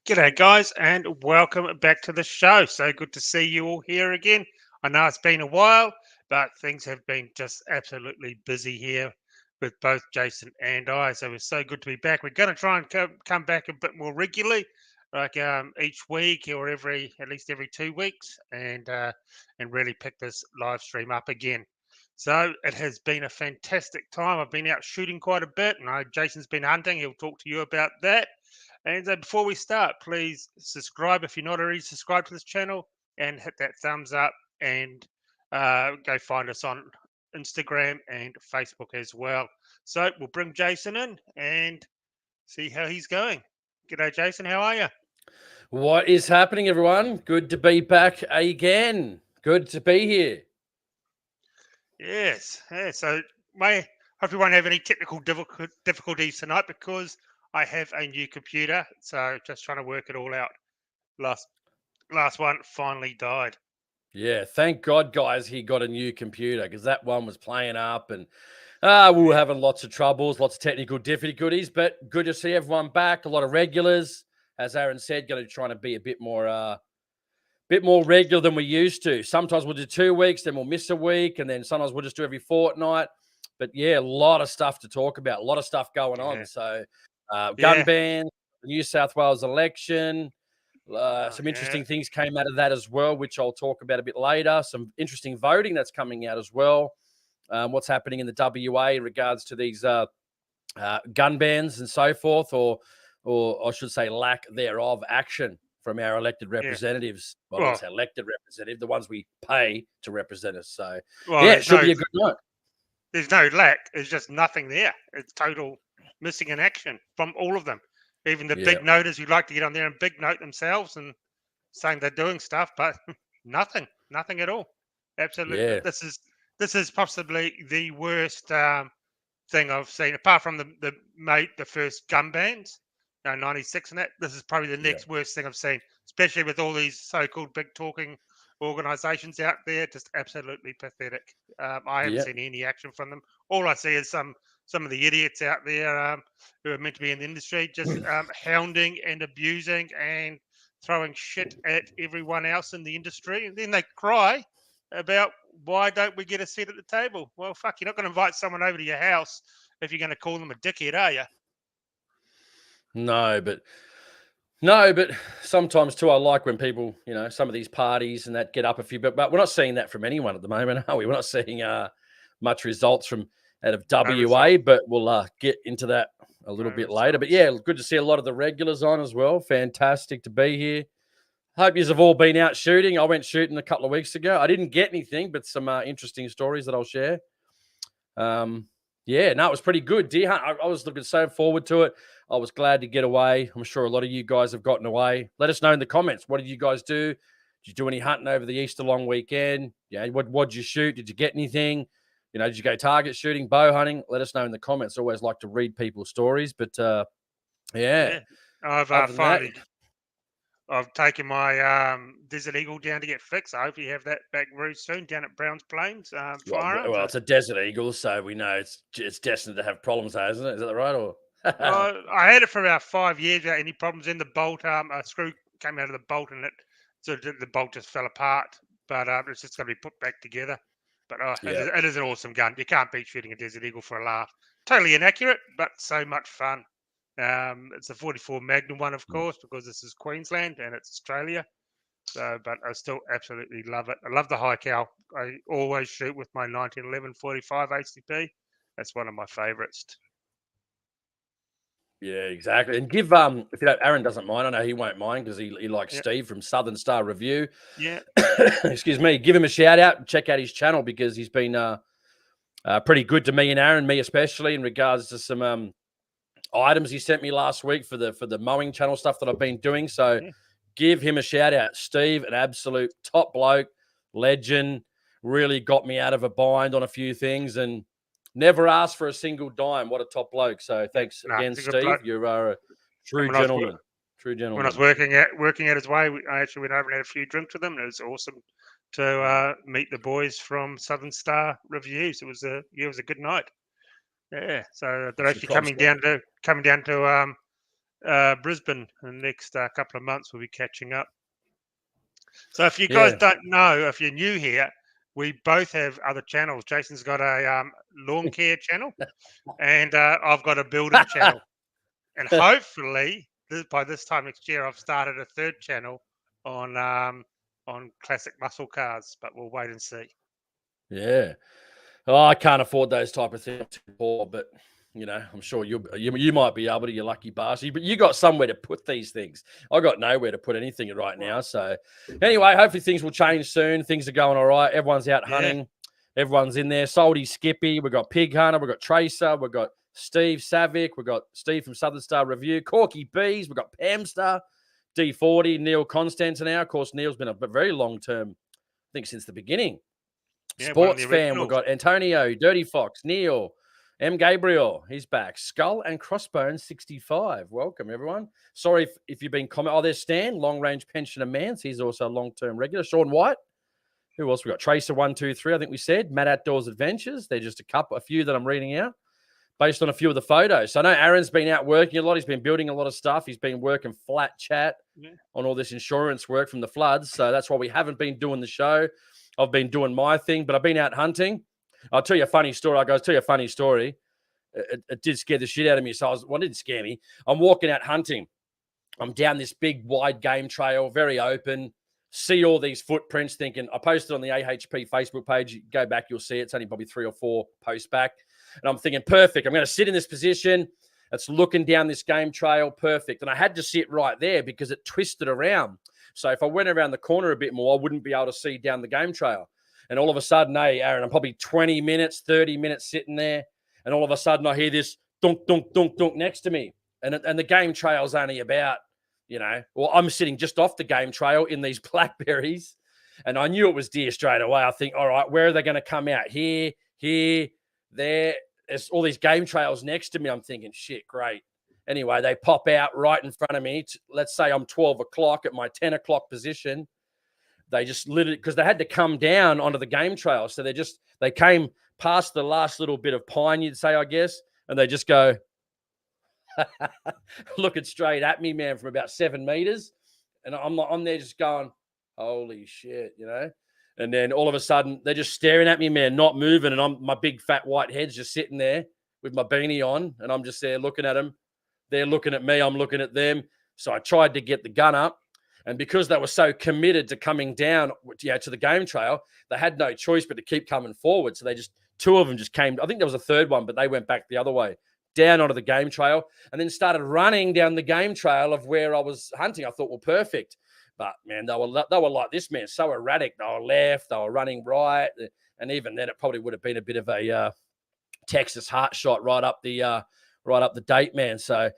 G'day, guys, and welcome back to the show. So good to see you all here again. I know it's been a while, but things have been just absolutely busy here with both Jason and I. So it's so good to be back. We're going to try and come back a bit more regularly, like each week or at least every 2 weeks, and really pick this live stream up again. So it has been a fantastic time. I've been out shooting quite a bit, and Jason's been hunting. He'll talk to you about that. And before we start, please subscribe if you're not already subscribed to this channel and hit that thumbs up and go find us on Instagram and Facebook as well. So we'll bring Jason in and see how he's going. G'day, Jason. How are you? What is happening, everyone? Good to be back again. Good to be here. Yes. Yeah, so hope you won't have any technical difficulties tonight because I have a new computer. So just trying to work it all out. Last one finally died. Yeah, thank God, guys, he got a new computer because that one was playing up and we were having lots of troubles, lots of technical difficulties, but good to see everyone back. A lot of regulars, as Aaron said, going to try to be a bit more regular than we used to. Sometimes we'll do 2 weeks, then we'll miss a week, and then sometimes we'll just do every fortnight. But yeah, a lot of stuff to talk about, a lot of stuff going on. So gun ban, New South Wales election, some interesting things came out of that as well, which I'll talk about a bit later. Some interesting voting that's coming out as well. What's happening in the WA in regards to these gun bans and so forth, or I should say lack thereof action from our elected representatives. Well, not elected representative, the ones we pay to represent us. So, it should be a good night. There's no lack. There's just nothing there. It's total missing in action from all of them. Even the big noters who like to get on there and big note themselves and saying they're doing stuff, but nothing at all. Absolutely. Yeah. This is possibly the worst thing I've seen, apart from the first gun bans, 96 and that. This is probably the next worst thing I've seen, especially with all these so-called big talking organisations out there. Just absolutely pathetic. I haven't seen any action from them. All I see is some of the idiots out there who are meant to be in the industry just hounding and abusing and throwing shit at everyone else in the industry, and then they cry about why don't we get a seat at the table. Well, fuck, you're not going to invite someone over to your house if you're going to call them a dickhead, are you? No, but sometimes too, I like when people, some of these parties and that get up a few, but we're not seeing that from anyone at the moment, are we? We're not seeing much results from out of WA, but we'll get into that a little bit later. But yeah, good to see a lot of the regulars on as well. Fantastic to be here. Hope you have all been out shooting. I went shooting a couple of weeks ago. I didn't get anything, but some interesting stories that I'll share. It was pretty good. Deer hunt, I was looking so forward to it. I was glad to get away. I'm sure a lot of you guys have gotten away. Let us know in the comments. What did you guys do? Did you do any hunting over the Easter long weekend? Yeah, what did you shoot? Did you get anything? Did you go target shooting, bow hunting? Let us know in the comments. I always like to read people's stories, but I've taken my Desert Eagle down to get fixed. I hope you have that back very soon down at Browns Plains. Firearms. Well, it's a Desert Eagle, so we know it's destined to have problems, isn't it? Is that right? Or well, I had it for about 5 years without any problems. In the bolt, a screw came out of the bolt, and the bolt just fell apart. But it's just going to be put back together. But it is an awesome gun. You can't beat shooting a Desert Eagle for a laugh. Totally inaccurate, but so much fun. It's a 44 Magnum one, of course, because this is Queensland and it's Australia. So, but I still absolutely love it. I love the high cal. I always shoot with my 1911 45 HCP. That's one of my favourites. Yeah, exactly. And give if Aaron doesn't mind, I know he won't mind because he likes Steve from Southern Star Review. Yeah. Excuse me. Give him a shout out. Check out his channel because he's been pretty good to me and Aaron, me especially, in regards to some items he sent me last week for the mowing channel stuff that I've been doing. So give him a shout out. Steve, an absolute top bloke, legend, really got me out of a bind on a few things and never asked for a single dime. What a top bloke. So thanks again, Steve. You are a true gentleman. When I was working at his way, I actually went over and had a few drinks with him. And it was awesome to meet the boys from Southern Star Reviews. It was a good night. Yeah, so they're actually coming down to Brisbane in the next couple of months. We'll be catching up. So if you guys don't know, if you're new here, we both have other channels. Jason's got a lawn care channel, and I've got a building channel. And hopefully, by this time next year, I've started a third channel on classic muscle cars. But we'll wait and see. Yeah. Oh, I can't afford those type of things, but I'm sure you might be able to, you lucky bastard. But you got somewhere to put these things. I got nowhere to put anything right now. So anyway, hopefully things will change soon. Things are going all right. Everyone's out hunting. Everyone's in there. Salty Skippy. We've got Pig Hunter. We've got Tracer. We've got Steve Savick. We've got Steve from Southern Star Review. Corky Bees. We've got Pamster. D40. Neil Constantinow. Of course, Neil's been a very long-term, I think, since the beginning. Sports fan. We've got Antonio, Dirty Fox, Neil, M. Gabriel. He's back. Skull and Crossbones 65. Welcome, everyone. Sorry if you've been commenting. Oh, there's Stan, long-range pensioner man. He's also a long-term regular. Sean White. Who else we got? Tracer 123, I think we said. Mad Outdoors Adventures. They're just a few that I'm reading out based on a few of the photos. So I know Aaron's been out working a lot. He's been building a lot of stuff. He's been working flat chat on all this insurance work from the floods. So that's why we haven't been doing the show. I've been doing my thing, but I've been out hunting. I'll tell you a funny story. I'll tell you a funny story. It did scare the shit out of me. So it didn't scare me. I'm walking out hunting. I'm down this big, wide game trail, very open. See all these footprints, thinking, I posted on the AHP Facebook page. You go back, you'll see it. It's only probably 3 or 4 posts back. And I'm thinking, perfect. I'm going to sit in this position. It's looking down this game trail. Perfect. And I had to sit right there because it twisted around. So if I went around the corner a bit more, I wouldn't be able to see down the game trail. And all of a sudden, hey, Aaron, I'm probably 20 minutes, 30 minutes sitting there. And all of a sudden, I hear this dunk, dunk, dunk, dunk next to me. And the game trail's only about, I'm sitting just off the game trail in these blackberries. And I knew it was deer straight away. I think, all right, where are they going to come out? Here, there. There's all these game trails next to me. I'm thinking, shit, great. Anyway, they pop out right in front of me. Let's say I'm 12 o'clock at my 10 o'clock position. They just literally, because they had to come down onto the game trail. So they came past the last little bit of pine, you'd say, I guess. And they just go looking straight at me, man, from about 7 meters. And I'm there just going, holy shit, And then all of a sudden, they're just staring at me, man, not moving. And my big fat white head's just sitting there with my beanie on. And I'm just there looking at them. They're looking at me. I'm looking at them. So I tried to get the gun up. And because they were so committed to coming down to the game trail, they had no choice but to keep coming forward. So 2 of them just came. I think there was a third one, but they went back the other way, down onto the game trail, and then started running down the game trail of where I was hunting. I thought, well, perfect. But, man, they were like this, man, so erratic. They were left. They were running right. And even then, it probably would have been a bit of a Texas heart shot right up the date, man. So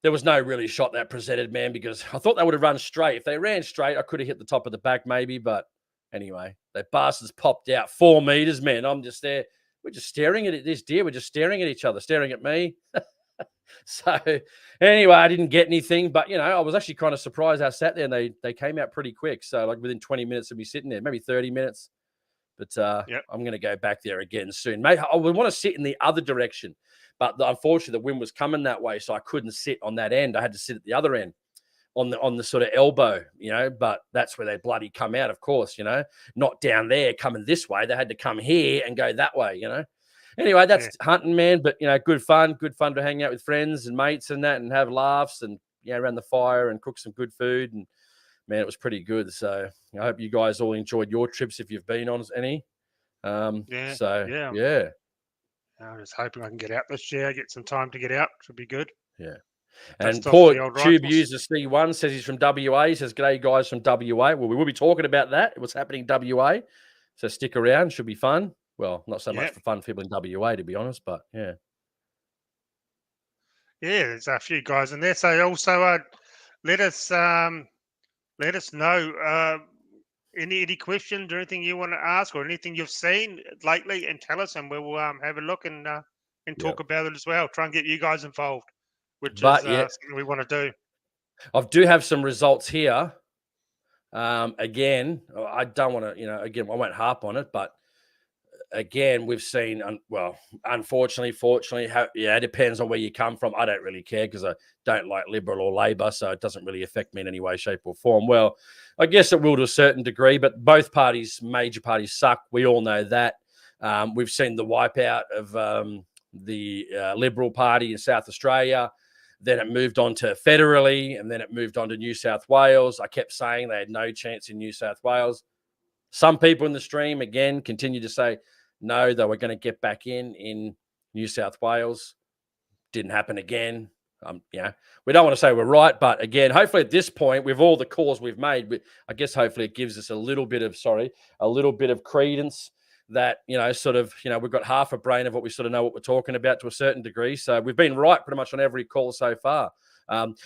there was no really shot that presented, man, because I thought they would have run straight. If they ran straight, I could have hit the top of the back maybe. But anyway, they bastards popped out 4 meters, man. I'm just there. We're just staring at this deer. We're just staring at each other, staring at me. So anyway, I didn't get anything. But, I was actually kind of surprised I sat there and they came out pretty quick. So like within 20 minutes of me sitting there, maybe 30 minutes. But I'm going to go back there again soon. Mate, I would want to sit in the other direction. But unfortunately, the wind was coming that way, so I couldn't sit on that end. I had to sit at the other end on the sort of elbow, But that's where they bloody come out, of course, Not down there coming this way. They had to come here and go that way, Anyway, that's hunting, man. But, good fun to hang out with friends and mates and that and have laughs and, around the fire and cook some good food. And, man, it was pretty good. So I hope you guys all enjoyed your trips if you've been on any. I'm just hoping I can get out this year, get some time to get out. Should be good. Yeah. And poor Tube User C1 says he's from WA. He says, g'day, guys from WA. Well, we will be talking about that, what's happening in WA. So stick around. Should be fun. Well, not so much for fun for people in WA, to be honest, but yeah. Yeah, there's a few guys in there. So also let us know any questions or anything you want to ask or anything you've seen lately, and tell us, and we'll have a look and talk about it as well. Try and get you guys involved, which is something we want to do. I do have some results here. Again, I don't want to, again, I won't harp on it, but again, we've seen, unfortunately, fortunately, it depends on where you come from. I don't really care because I don't like Liberal or Labor, so it doesn't really affect me in any way, shape or form. Well, I guess it will to a certain degree, but both parties, major parties, suck. We all know that. We've seen the wipeout of the Liberal Party in South Australia. Then it moved on to federally, and then it moved on to New South Wales. I kept saying they had no chance in New South Wales. Some people in the stream, again, continue to say, no, they were going to get back in New South Wales. Didn't happen again. We don't want to say we're right, but again, hopefully at this point, with all the calls we've made, I guess hopefully it gives us a little bit of credence that, we've got half a brain of what we sort of know what we're talking about to a certain degree. So we've been right pretty much on every call so far.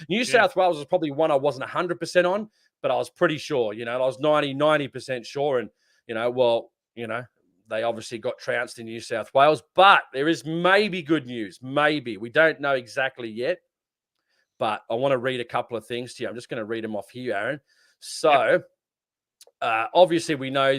New South Wales was probably one I wasn't 100% on, but I was pretty sure, I was 90% sure. And, they obviously got trounced in New South Wales, but there is maybe good news. Maybe. We don't know exactly yet, but I want to read a couple of things to you. I'm just going to read them off here, Aaron. So obviously we know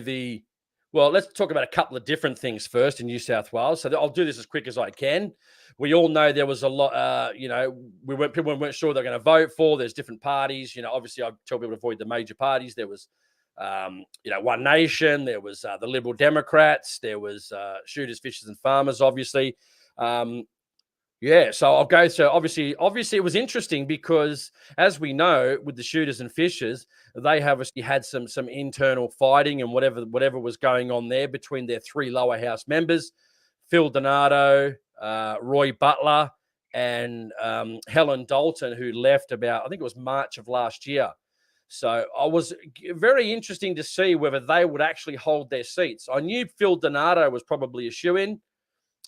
let's talk about a couple of different things first in New South Wales. So I'll do this as quick as I can. We all know there was a lot, people weren't sure they're going to vote for. There's different parties. Obviously I tell people to avoid the major parties. There was, One Nation. There was the Liberal Democrats. There was Shooters, Fishers and Farmers, obviously. So I'll go. So obviously it was interesting because, as we know, with the Shooters and Fishers, they have obviously had some internal fighting and whatever was going on there between their three lower house members, Phil Donato, Roy Butler, and Helen Dalton, who left about, I think it was March of last year. So I was very interesting to see whether they would actually hold their seats. I knew Phil Donato was probably a shoo-in.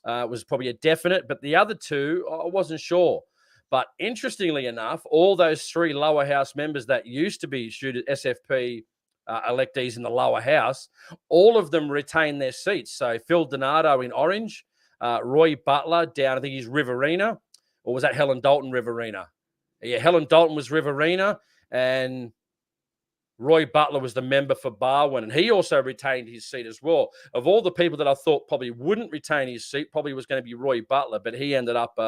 Was probably a definite, but the other two, I wasn't sure. But interestingly enough, all those three lower house members that used to be SFP electees in the lower house, all of them retained their seats. So Phil Donato in orange, Roy Butler down, I think he's Riverina, or was that Helen Dalton Riverina? Yeah, Helen Dalton was Riverina, and Roy Butler was the member for Barwon, and he also retained his seat as well. Of all the people that I thought probably wouldn't retain his seat, probably was going to be Roy Butler, but he ended up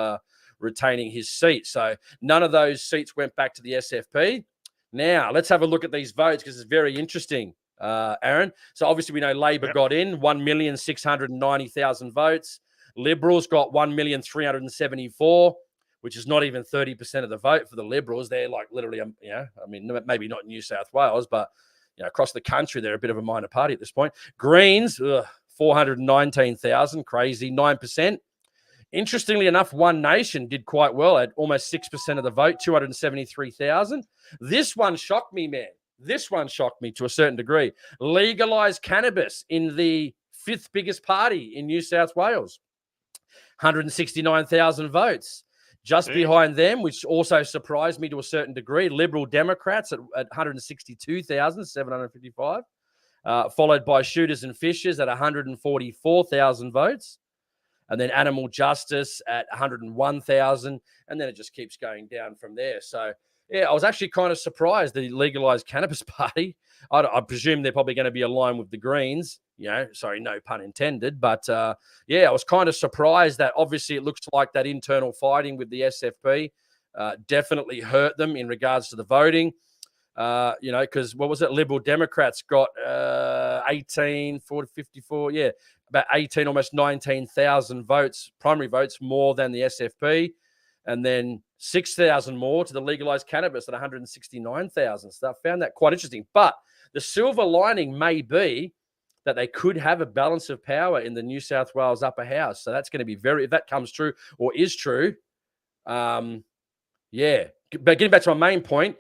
retaining his seat. So none of those seats went back to the SFP. Now, let's have a look at these votes because it's very interesting, Aaron. So obviously we know Labor got in 1,690,000 votes. Liberals got 1,374,000. Which is not even 30% of the vote for the Liberals. They're like literally, maybe not in New South Wales, but across the country, they're a bit of a minor party at this point. Greens, 419,000, crazy, 9%. Interestingly enough, One Nation did quite well at almost 6% of the vote, 273,000. This one shocked me, man. This one shocked me to a certain degree. Legalized cannabis in the fifth biggest party in New South Wales, 169,000 votes. Just behind them, which also surprised me to a certain degree, Liberal Democrats at 162,755, followed by Shooters and Fishers at 144,000 votes, and then Animal Justice at 101,000, and then it just keeps going down from there. So, I was actually kind of surprised the Legalised Cannabis Party. I presume they're probably going to be aligned with the Greens. Sorry, no pun intended. But, I was kind of surprised that obviously it looks like that internal fighting with the SFP definitely hurt them in regards to the voting. Because what was it? Liberal Democrats got 18, 40, 54, about 18, almost 19,000 votes, primary votes, more than the SFP. And then 6,000 more to the legalized cannabis at 169,000. So I found that quite interesting. But the silver lining may be that they could have a balance of power in the New South Wales upper house. So that's going to be if that comes true or is true. But getting back to my main point,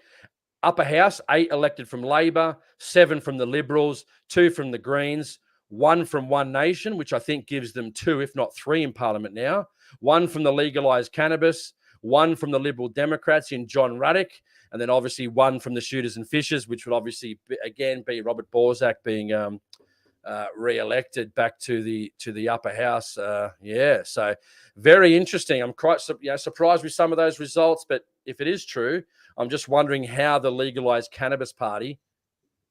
upper house, 8 elected from Labor, 7 from the Liberals, 2 from the Greens, 1 from One Nation, which I think gives them 2, if not 3 in Parliament now, 1 from the legalised cannabis, 1 from the Liberal Democrats in John Ruddock, and then obviously 1 from the Shooters and Fishers, which would obviously again be Robert Borzak being re-elected back to the upper house. So very interesting. I'm quite surprised with some of those results, but if it is true, I'm just wondering how the legalised cannabis party,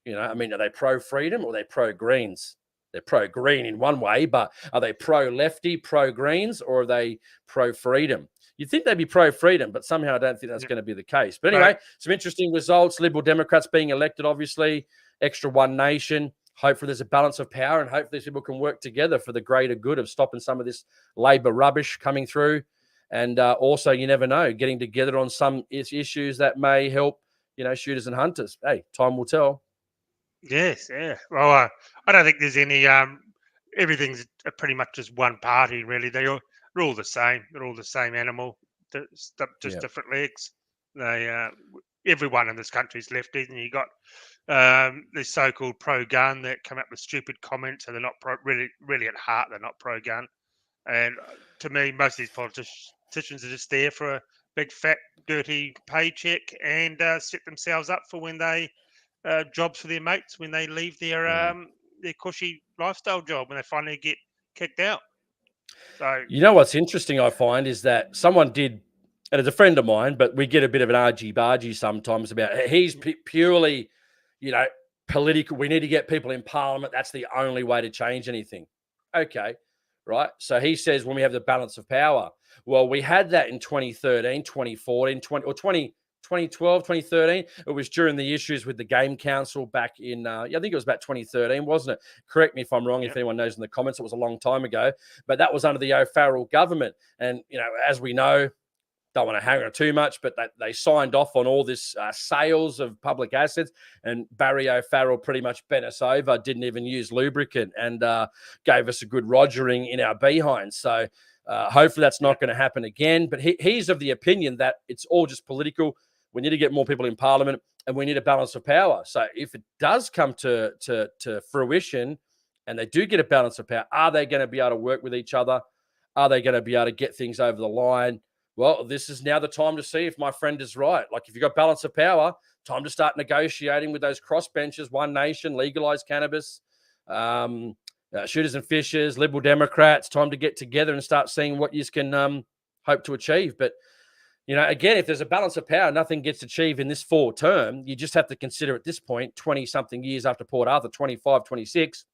are they pro-freedom or are they pro-Greens? they're pro-green in one way, but are they pro-lefty, pro-greens, or are they pro-freedom? You'd think they'd be pro-freedom, but somehow I don't think that's going to be the case. But anyway, some interesting results. Liberal Democrats being elected, obviously. Extra One Nation. Hopefully there's a balance of power, and hopefully these people can work together for the greater good of stopping some of this Labor rubbish coming through. And also, you never know, getting together on some issues that may help, shooters and hunters. Hey, time will tell. Yes, yeah. Well, I don't think there's any. Everything's pretty much just one party, really. They're all the same. They're all the same animal, just different legs. Everyone in this country is lefties, and you got the so-called pro-gun that come up with stupid comments, and they're not really at heart. They're not pro-gun. And to me, most of these politicians are just there for a big, fat, dirty paycheck and set themselves up for when they jobs for their mates when they leave their cushy lifestyle job when they finally get kicked out. So what's interesting, I find, is that someone did, and it's a friend of mine, but we get a bit of an argy-bargy sometimes about he's purely, political. We need to get people in Parliament. That's the only way to change anything. Okay, right? So he says when we have the balance of power. Well, we had that in 2013, 2014, 2012, 2013. It was during the issues with the Game Council back in, I think it was about 2013, wasn't it? Correct me if I'm wrong, if anyone knows in the comments. It was a long time ago. But that was under the O'Farrell government. And, as we know, don't want to hang on too much, but they signed off on all this sales of public assets, and Barry O'Farrell pretty much bent us over, didn't even use lubricant, and gave us a good rogering in our behinds. So hopefully that's not going to happen again. But he's of the opinion that it's all just political. We need to get more people in Parliament, and we need a balance of power. So if it does come to fruition and they do get a balance of power, are they going to be able to work with each other? Are they going to be able to get things over the line? Well, this is now the time to see if my friend is right. Like, if you've got balance of power, time to start negotiating with those crossbenchers, One Nation, legalize cannabis, shooters and fishers, Liberal Democrats, time to get together and start seeing what you can hope to achieve. But, again, if there's a balance of power, nothing gets achieved in this full term. You just have to consider at this point, 20-something years after Port Arthur, 25, 26,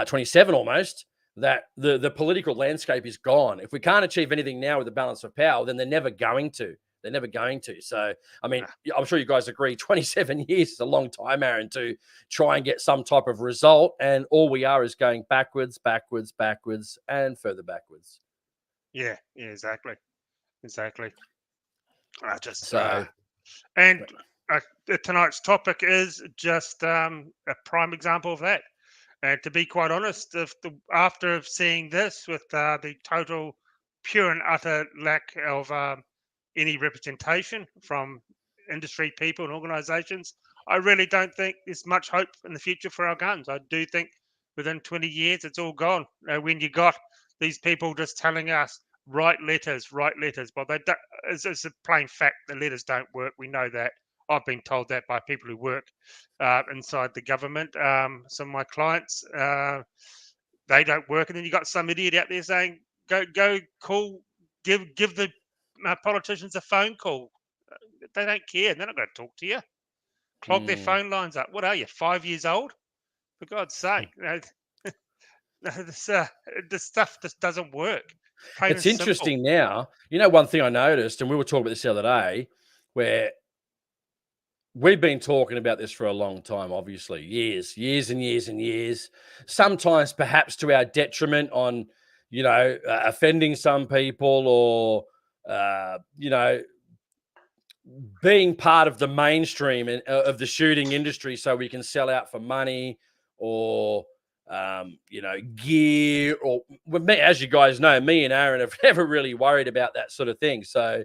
27 almost, that the political landscape is gone. If we can't achieve anything now with the balance of power, then they're never going to. They're never going to. So, I mean, I'm sure you guys agree, 27 years is a long time, Aaron, to try and get some type of result. And all we are is going backwards, backwards, backwards, and further backwards. Yeah, exactly. Tonight's topic is just a prime example of that. And to be quite honest, after seeing this with the total pure and utter lack of any representation from industry people and organisations, I really don't think there's much hope in the future for our guns. I do think within 20 years it's all gone. When you got these people just telling us, write letters. Well, it's a plain fact the letters don't work. We know that. I've been told that by people who work inside the government. Some of my clients, they don't work. And then you got some idiot out there saying, go call, give the politicians a phone call. They don't care. They're not going to talk to you. Clog their phone lines up. What are you, 5 years old? For God's sake. This stuff just doesn't work. It's interesting now. One thing I noticed, and we were talking about this the other day, where we've been talking about this for a long time, obviously, years and years and years, sometimes perhaps to our detriment on, offending some people or, being part of the mainstream of the shooting industry so we can sell out for money or, gear or me, as you guys know, me and Aaron have never really worried about that sort of thing. So,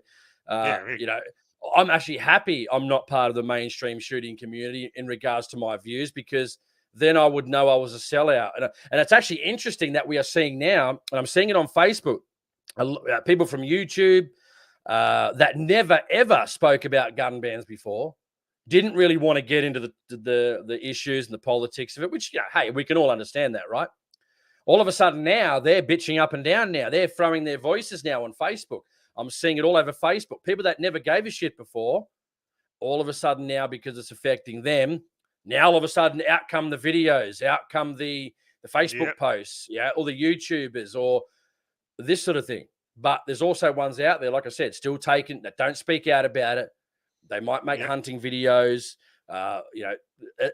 I'm actually happy I'm not part of the mainstream shooting community in regards to my views, because then I would know I was a sellout. And it's actually interesting that we are seeing now, and I'm seeing it on Facebook, people from YouTube that never, ever spoke about gun bans before, didn't really want to get into the issues and the politics of it, which, hey, we can all understand that, right? All of a sudden now they're bitching up and down now. They're throwing their voices now on Facebook. I'm seeing it all over Facebook. People that never gave a shit before, all of a sudden now, because it's affecting them, Now all of a sudden, out come the videos, out come the Facebook posts, or the YouTubers or this sort of thing. But there's also ones out there, like I said, still taking that don't speak out about it. They might make hunting videos.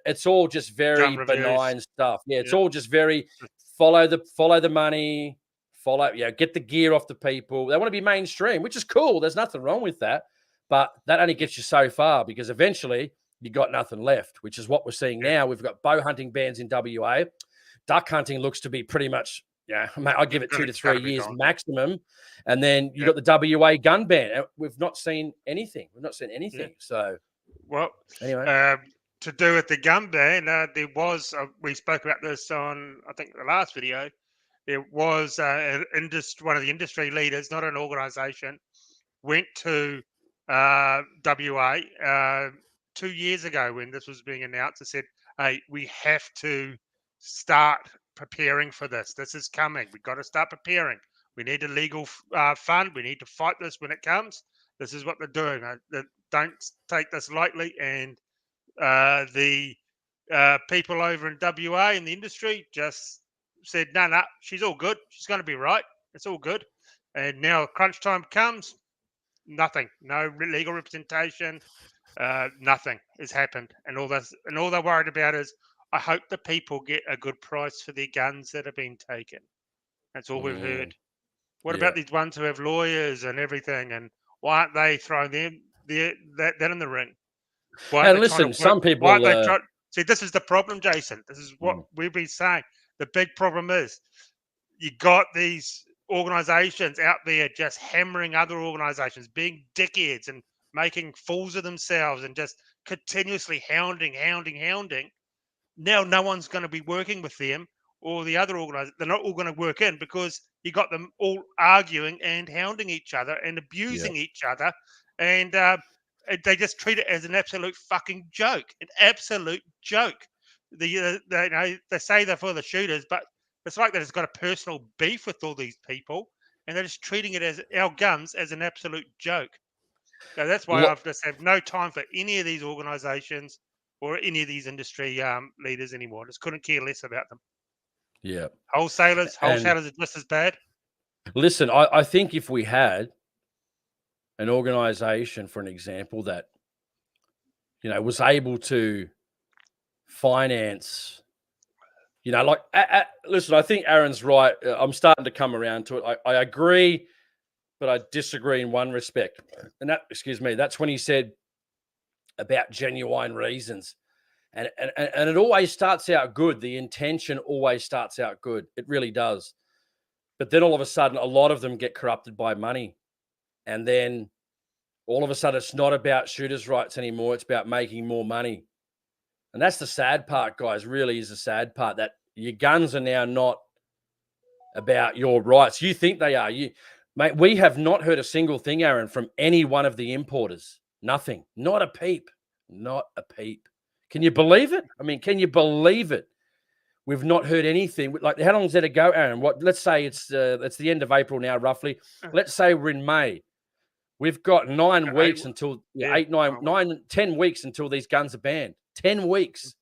It's all just very benign stuff. Yeah, it's all just very follow the money, get the gear off the people. They want to be mainstream, which is cool. There's nothing wrong with that. But that only gets you so far because eventually you got nothing left, which is what we're seeing now. We've got bow hunting bans in WA. Duck hunting looks to be pretty much, I'd give it 2 to 3 years maximum. And then you got the WA gun ban. We've not seen anything. So, well, anyway. To do with the gun ban, there was, we spoke about this on, I think, the last video. There was one of the industry leaders, not an organisation, went to WA 2 years ago when this was being announced and said, hey, we have to start preparing for this. This is coming. We've got to start preparing. We need a legal fund. We need to fight this when it comes. This is what they're doing. Don't take this lightly. And the people over in WA in the industry just said, no, she's all good. She's going to be right. It's all good. And now crunch time comes, nothing. No legal representation. Nothing has happened. And all they're worried about is, I hope the people get a good price for their guns that have been taken. That's all we've heard. What about these ones who have lawyers and everything? And why aren't they throwing that in the ring? And listen, some people... See, this is the problem, Jason. This is what we've been saying. The big problem is you got these organisations out there just hammering other organisations, being dickheads and making fools of themselves and just continuously hounding. Now no one's going to be working with them or the other organisations. They're not all going to work in because you got them all arguing and hounding each other and abusing each other. And they just treat it as an absolute fucking joke. An absolute joke. They say they're for the shooters, but it's like they've got a personal beef with all these people and they're just treating it as our guns as an absolute joke. So that's why I've just have no time for any of these organisations or any of these industry leaders anymore. Just couldn't care less about them. Yeah. Wholesalers are just as bad. Listen, I think if we had an organisation, for an example, that, was able to finance, listen, I think Aaron's right. I'm starting to come around to it. I agree, but I disagree in one respect. And that's when he said about genuine reasons. And it always starts out good. The intention always starts out good. It really does. But then all of a sudden, a lot of them get corrupted by money. And then all of a sudden, it's not about shooters' rights anymore. It's about making more money. And that's the sad part, guys, really is the sad part, that your guns are now not about your rights. You think they are. Mate, we have not heard a single thing, Aaron, from any one of the importers. Nothing. Not a peep. Not a peep. Can you believe it? I mean, can you believe it? We've not heard anything. Like, how long is that to go, Aaron? Let's say it's the end of April now, roughly. Let's say we're in May. We've got 9 weeks until 10 weeks until these guns are banned. 10 weeks.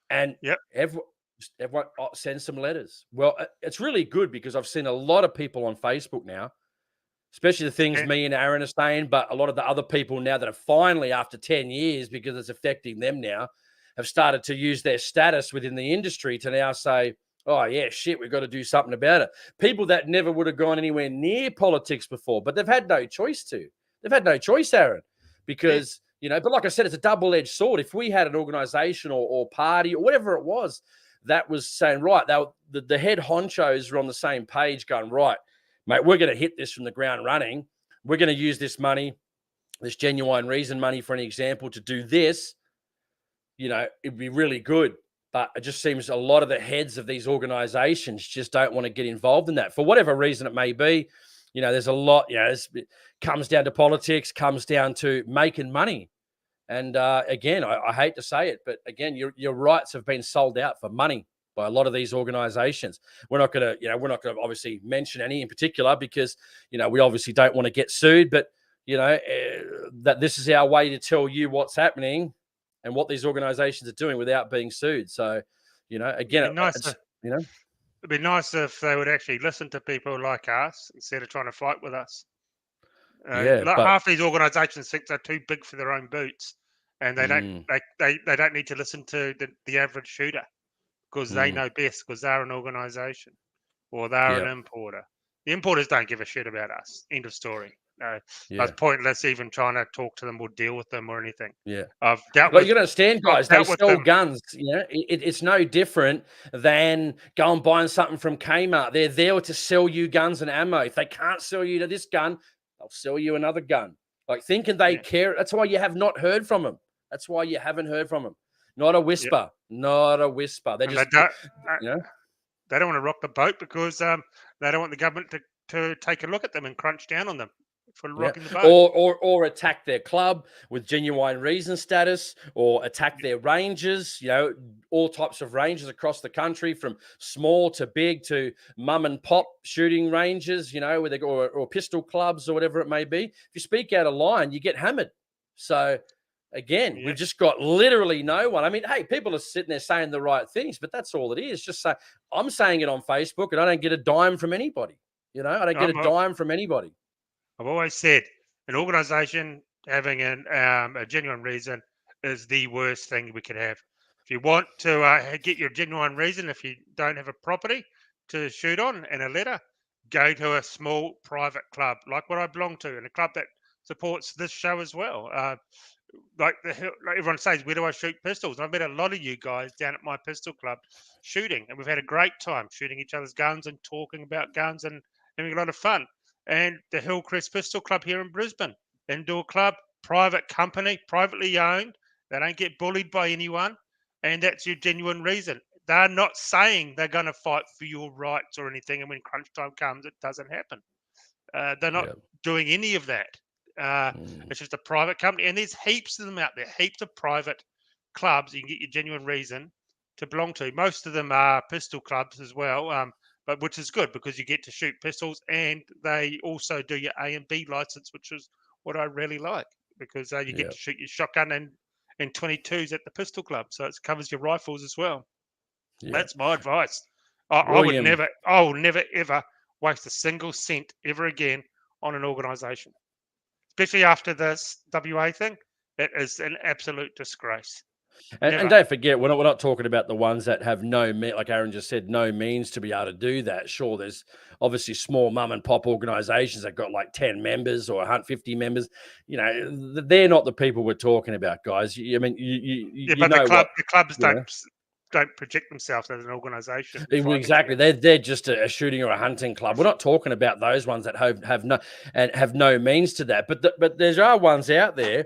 And everyone sends some letters. Well, it's really good because I've seen a lot of people on Facebook now, especially the things me and Aaron are saying, but a lot of the other people now that are finally, after 10 years, because it's affecting them now, have started to use their status within the industry to now say, oh, yeah, shit, we've got to do something about it. People that never would have gone anywhere near politics before, but they've had no choice to. They've had no choice, Aaron, because, but like I said, it's a double-edged sword. If we had an organization or party or whatever it was that was saying, right, the head honchos were on the same page going, right, mate, we're going to hit this from the ground running. We're going to use this money, this genuine reason money, for an example, to do this. It'd be really good. But it just seems a lot of the heads of these organizations just don't want to get involved in that for whatever reason it may be. There's a lot, it comes down to politics, comes down to making money. And again, I hate to say it, but again, your rights have been sold out for money by a lot of these organizations. We're not going to obviously mention any in particular because, we obviously don't want to get sued, but, that this is our way to tell you what's happening. and what these organisations are doing without being sued. So, again, it'd be nice if they would actually listen to people like us instead of trying to fight with us. Half these organisations think they're too big for their own boots, and they don't they don't need to listen to the average shooter because they know best because they're an organisation or they're an importer. The importers don't give a shit about us. End of story. No, it's pointless even trying to talk to them or deal with them or anything. Yeah, I've dealt with. You got to understand, guys. They sell guns. It's no different than going and buying something from Kmart. They're there to sell you guns and ammo. If they can't sell you to this gun, they'll sell you another gun. Like thinking they care. That's why you have not heard from them. That's why you haven't heard from them. Not a whisper. Not a whisper. They just they don't want to rock the boat because they don't want the government to take a look at them and crunch down on them for rocking the boat. Or attack their club with genuine reason status, or attack their ranges, all types of ranges across the country, from small to big to mum and pop shooting ranges, where they go, or pistol clubs or whatever it may be. If you speak out of line, you get hammered. So again, we've just got literally no one. I mean, hey, people are sitting there saying the right things, but that's all it is. Just say, I'm saying it on Facebook and I don't get a dime from anybody. I don't get a dime from anybody. I've always said an organisation having a genuine reason is the worst thing we could have. If you want to get your genuine reason, if you don't have a property to shoot on and a letter, go to a small private club like what I belong to, and a club that supports this show as well. Like everyone says, where do I shoot pistols? I've met a lot of you guys down at my pistol club shooting, and we've had a great time shooting each other's guns and talking about guns and having a lot of fun. And the Hillcrest Pistol Club here in Brisbane, indoor club, private company, privately owned. They don't get bullied by anyone, and that's your genuine reason. They're not saying they're going to fight for your rights or anything, and when crunch time comes, it doesn't happen. They're not doing any of that. It's just a private company, and there's heaps of them out there, heaps of private clubs you can get your genuine reason to belong to. Most of them are pistol clubs as well, but which is good because you get to shoot pistols, and they also do your A and B license, which is what I really like, because you get to shoot your shotgun and 22s at the pistol club, so it covers your rifles as well. That's my advice. I will never ever waste a single cent ever again on an organisation, especially after this WA thing. It is an absolute disgrace. And don't forget, we're not talking about the ones that have like Aaron just said, no means to be able to do that. Sure, there's obviously small mum and pop organisations that got like 10 members or 150 members. They're not the people we're talking about, guys. The clubs don't project themselves as an organisation. Exactly, they're just a shooting or a hunting club. We're not talking about those ones that have no means to that. But there are ones out there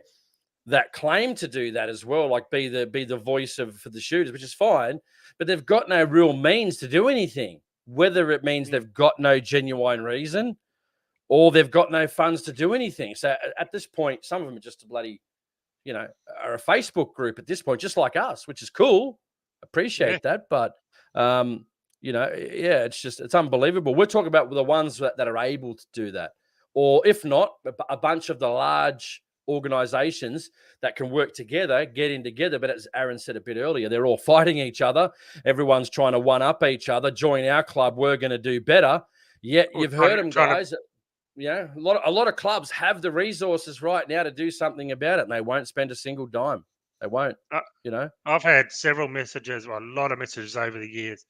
that claim to do that as well, like be the voice for the shooters, which is fine, but they've got no real means to do anything, whether it means they've got no genuine reason or they've got no funds to do anything. So at this point, some of them are just a bloody, are a Facebook group at this point, just like us, which is cool. Appreciate that. But, it's unbelievable. We're talking about the ones that are able to do that. Or if not, a bunch of the large organizations that can work together, get in together. But as Aaron said a bit earlier, they're all fighting each other. Everyone's trying to one up each other. Join our club. We're going to do better. Yet you've heard them, guys. A lot of clubs have the resources right now to do something about it, and they won't spend a single dime. They won't. I've had several messages, a lot of messages over the years,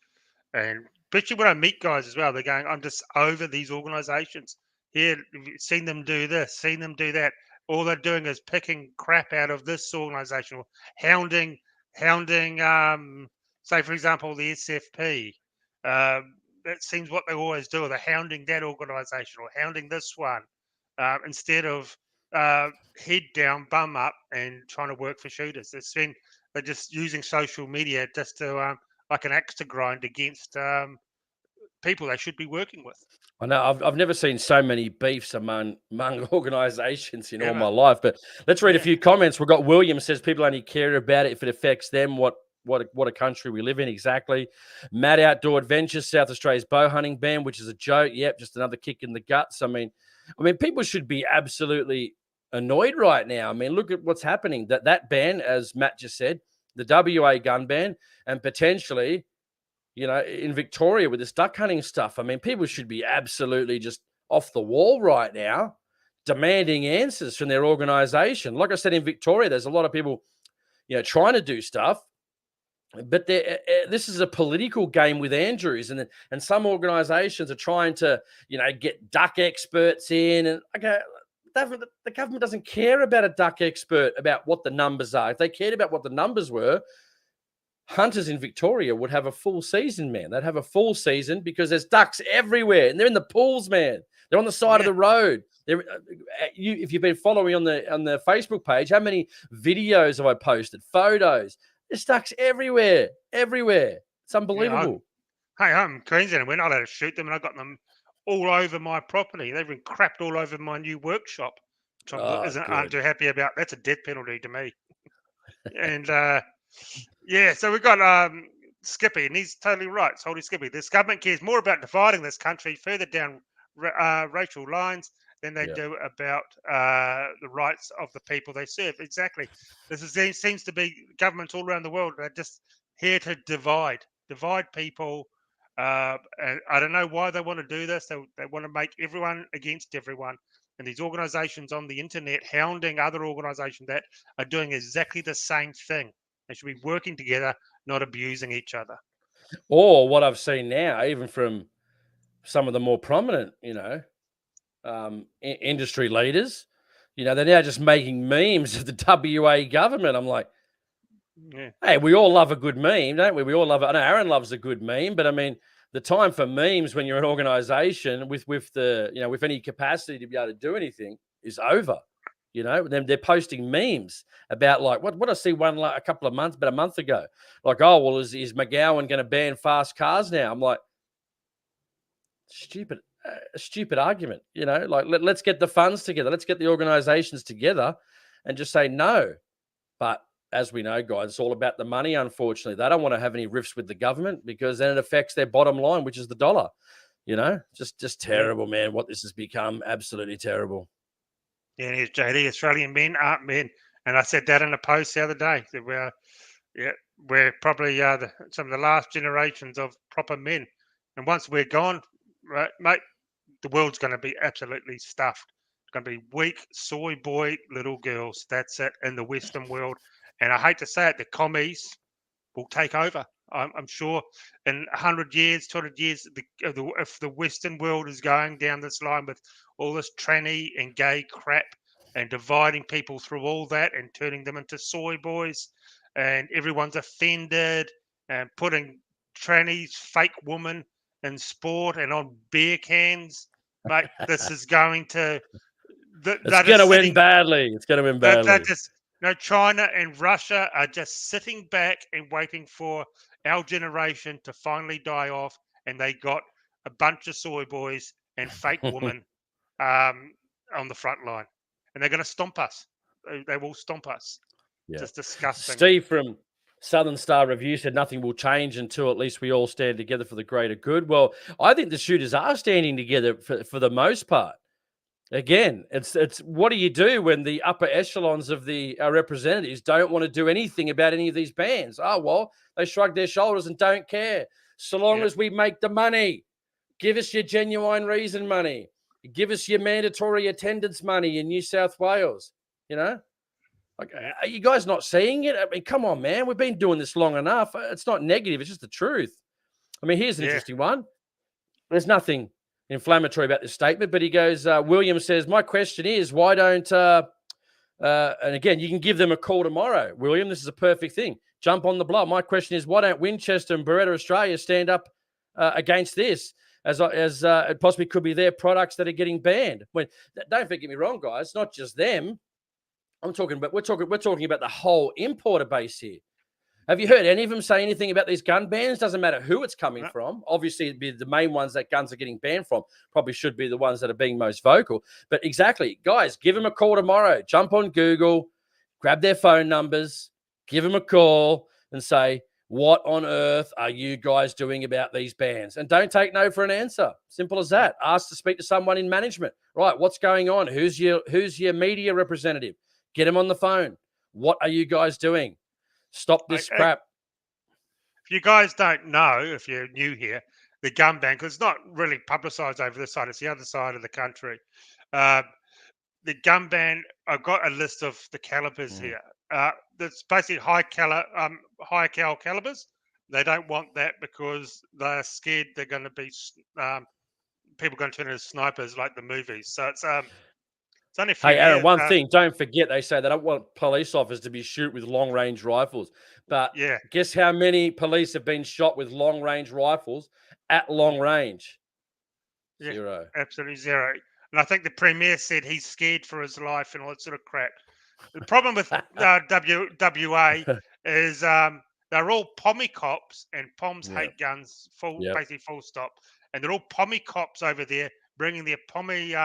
and especially when I meet guys as well, they're going, "I'm just over these organizations. Here, seen them do this, seen them do that. All they're doing is picking crap out of this organization, or hounding, say, for example, the SFP. That seems what they always do. They're hounding that organization or hounding this one instead of head down, bum up, and trying to work for shooters. They're just using social media just to like an axe to grind against people they should be working with. I know I've never seen so many beefs among organisations in all my life. But let's read a few comments. We've got William says people only care about it if it affects them. What a country we live in. Exactly. Mad Outdoor Adventures, South Australia's bow hunting ban, which is a joke. Yep, just another kick in the guts. I mean, people should be absolutely annoyed right now. I mean, look at what's happening. That ban, as Matt just said, the WA gun ban, and potentially, in Victoria with this duck hunting stuff. I mean, people should be absolutely just off the wall right now, demanding answers from their organisation. Like I said, in Victoria, there's a lot of people, trying to do stuff, but this is a political game with Andrews, and some organisations are trying to, get duck experts in, and okay, the government doesn't care about a duck expert about what the numbers are. If they cared about what the numbers were, hunters in Victoria would have a full season, man. They'd have a full season because there's ducks everywhere, and they're in the pools, man. They're on the side of the road. If you've been following on the Facebook page, how many videos have I posted? Photos. There's ducks everywhere. It's unbelievable. I'm in Queensland, and we're not allowed to shoot them, and I got them all over my property. They've been crapped all over my new workshop, which aren't too happy about. That's a death penalty to me. And so we've got Skippy, and he's totally right. Holy Skippy. This government cares more about dividing this country further down racial lines than they do about the rights of the people they serve. Exactly. Seems to be governments all around the world are just here to divide people. And I don't know why they want to do this. They want to make everyone against everyone. And these organizations on the internet hounding other organizations that are doing exactly the same thing. They should be working together, not abusing each other. Or what I've seen now, even from some of the more prominent, industry leaders, they're now just making memes of the WA government. I'm like, hey, we all love a good meme, don't we? We all love it. I know Aaron loves a good meme, but I mean, the time for memes when you're an organization with any capacity to be able to do anything is over. They're posting memes about like what I see one like about a month ago. Like, oh well, is McGowan going to ban fast cars now? I'm like, stupid argument. Like let's get the funds together, let's get the organizations together, and just say no. But as we know, guys, it's all about the money. Unfortunately, they don't want to have any rifts with the government because then it affects their bottom line, which is the dollar. Just terrible, man. What this has become, absolutely terrible. Yeah, and JD, Australian men aren't men, and I said that in a post the other day. That we're probably some of the last generations of proper men, and once we're gone, right, mate, the world's going to be absolutely stuffed. It's going to be weak soy boy little girls. That's it in the Western world, and I hate to say it, the commies will take over. I'm sure in 100 years, 200 years, if the Western world is going down this line with all this tranny and gay crap and dividing people through all that and turning them into soy boys, and everyone's offended and putting trannies, fake women in sport and on beer cans, mate, this is going to... It's going to win badly. It's going to win badly. China and Russia are just sitting back and waiting for our generation to finally die off, and they got a bunch of soy boys and fake women on the front line, and they're going to stomp us. They will stomp us. Yeah. Just disgusting. Steve from Southern Star Review said nothing will change until at least we all stand together for the greater good. Well, I think the shooters are standing together for the most part. Again, it's what do you do when the upper echelons of our representatives don't want to do anything about any of these bans? Oh, well, they shrug their shoulders and don't care. So long as we make the money, give us your genuine reason money. Give us your mandatory attendance money in New South Wales. Like, are you guys not seeing it? I mean, come on, man. We've been doing this long enough. It's not negative. It's just the truth. I mean, here's an interesting one. There's nothing inflammatory about this statement, but he goes, William says, my question is, why don't, and again, you can give them a call tomorrow. William, this is a perfect thing. Jump on the block. My question is, why don't Winchester and Beretta Australia stand up against this as it possibly could be their products that are getting banned? Don't forget me wrong, guys. It's not just them. We're talking about the whole importer base here. Have you heard any of them say anything about these gun bans? Doesn't matter who it's coming from. Obviously, it'd be the main ones that guns are getting banned from. Probably should be the ones that are being most vocal. But exactly, guys, give them a call tomorrow. Jump on Google, grab their phone numbers, give them a call and say, What on earth are you guys doing about these bans? And don't take no for an answer. Simple as that. Ask to speak to someone in management. Right, what's going on? Who's your media representative? Get him on the phone. What are you guys doing? Stop this crap. If you guys don't know, if you're new here, the gun ban, because it's not really publicised over this side, it's the other side of the country. The gun ban, I've got a list of the calibers here. That's basically high cal calibers. They don't want that because they're scared they're going to be people going to turn into snipers like the movies. So it's only a few Hey, Aaron, years. one thing, don't forget, they say they don't want police officers to be shoot with long-range rifles. But Yeah, guess how many police have been shot with long-range rifles at long range? yeah, 0. absolutely 0. And I think the Premier said he's scared for his life and all that sort of crap. The problem with WA is they're all pommy cops, and POMs hate guns, basically full stop. And they're all pommy cops over there bringing their pommy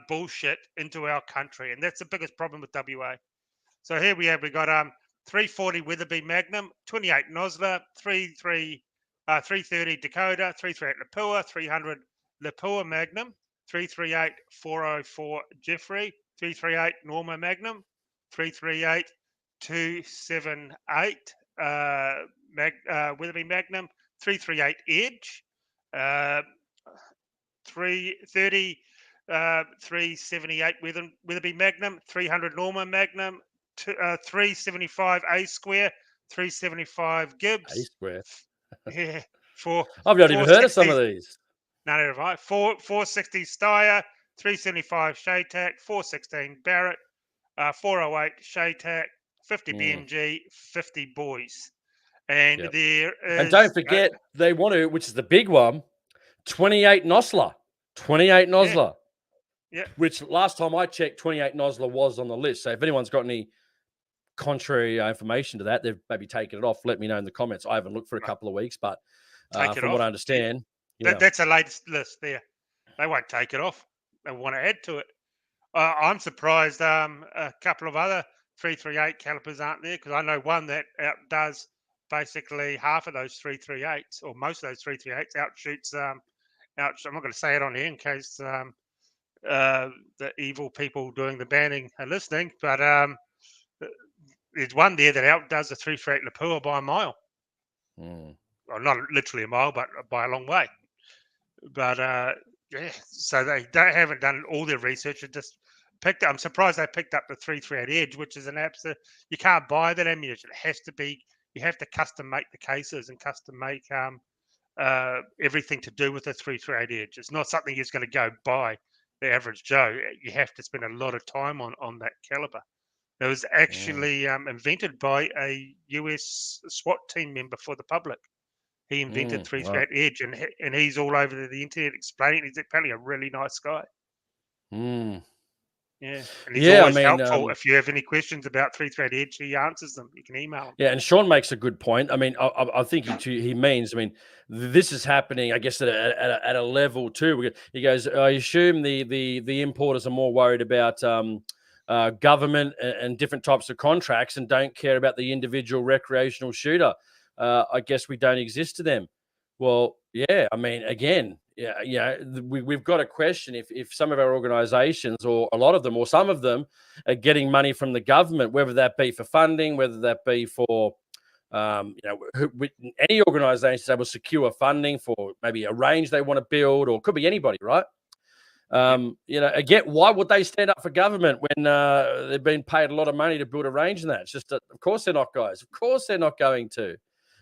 bullshit into our country. And that's the biggest problem with WA. So here we got 340 Weatherby Magnum, 28 Nosler, 330 Dakota, 338 Lapua, 300 Lapua Magnum, 338 404 Jeffrey, 338 Norma Magnum, 338 278 Weatherby Magnum, 338 Edge, 330 378 Weatherby Magnum, 300 Norma Magnum, 375 A Square, 375 Gibbs. A Square. Yeah, I've not even heard of some of these. No, never mind. 460 Steyr, 375 Shaytac, 416 Barrett, 408 Shaytac, 50 BMG, 50 Boys. And there is... And don't forget, they want to, which is the big one, 28 Nosler. 28 Nosler. Yeah. Which last time I checked, 28 Nosler was on the list. So if anyone's got any contrary information to that, they've maybe taken it off. Let me know in the comments. I haven't looked for a couple of weeks, but from what I understand... That's the latest list there. They won't take it off. They want to add to it. I'm surprised a couple of other 338 calibers aren't there, because I know one that outdoes basically half of those 338s, or most of those 338s, outshoots. I'm not going to say it on here in case the evil people doing the banning are listening, but there's one there that outdoes the 338 Lapua by a mile. Well, not literally a mile, but by a long way. But so they haven't done all their research. It just picked up. I'm surprised they picked up the 338 Edge, which is an absolute. You can't buy that ammunition. It has to be. You have to custom make the cases and custom make everything to do with the 338 Edge. It's not something you're going to go buy the average Joe. You have to spend a lot of time on that caliber. It was actually invented by a US SWAT team member for the public. He invented 338 Edge, and he's all over the internet explaining. He's apparently a really nice guy. Yeah, and he's always helpful. If you have any questions about 338 Edge, he answers them. You can email him. Yeah, and Sean makes a good point. I mean, I think he means. I mean, this is happening, I guess, at a level too. He goes, I assume the importers are more worried about government and different types of contracts, and don't care about the individual recreational shooter. I guess we don't exist to them. Well, yeah, I mean, again, we've got a question if some of our organizations, or a lot of them, or some of them, are getting money from the government, whether that be for funding, whether that be for, any organization that will secure funding for maybe a range they want to build, or it could be anybody, right? Again, why would they stand up for government when they've been paid a lot of money to build a range in that? It's just, of course they're not, guys. Of course they're not going to.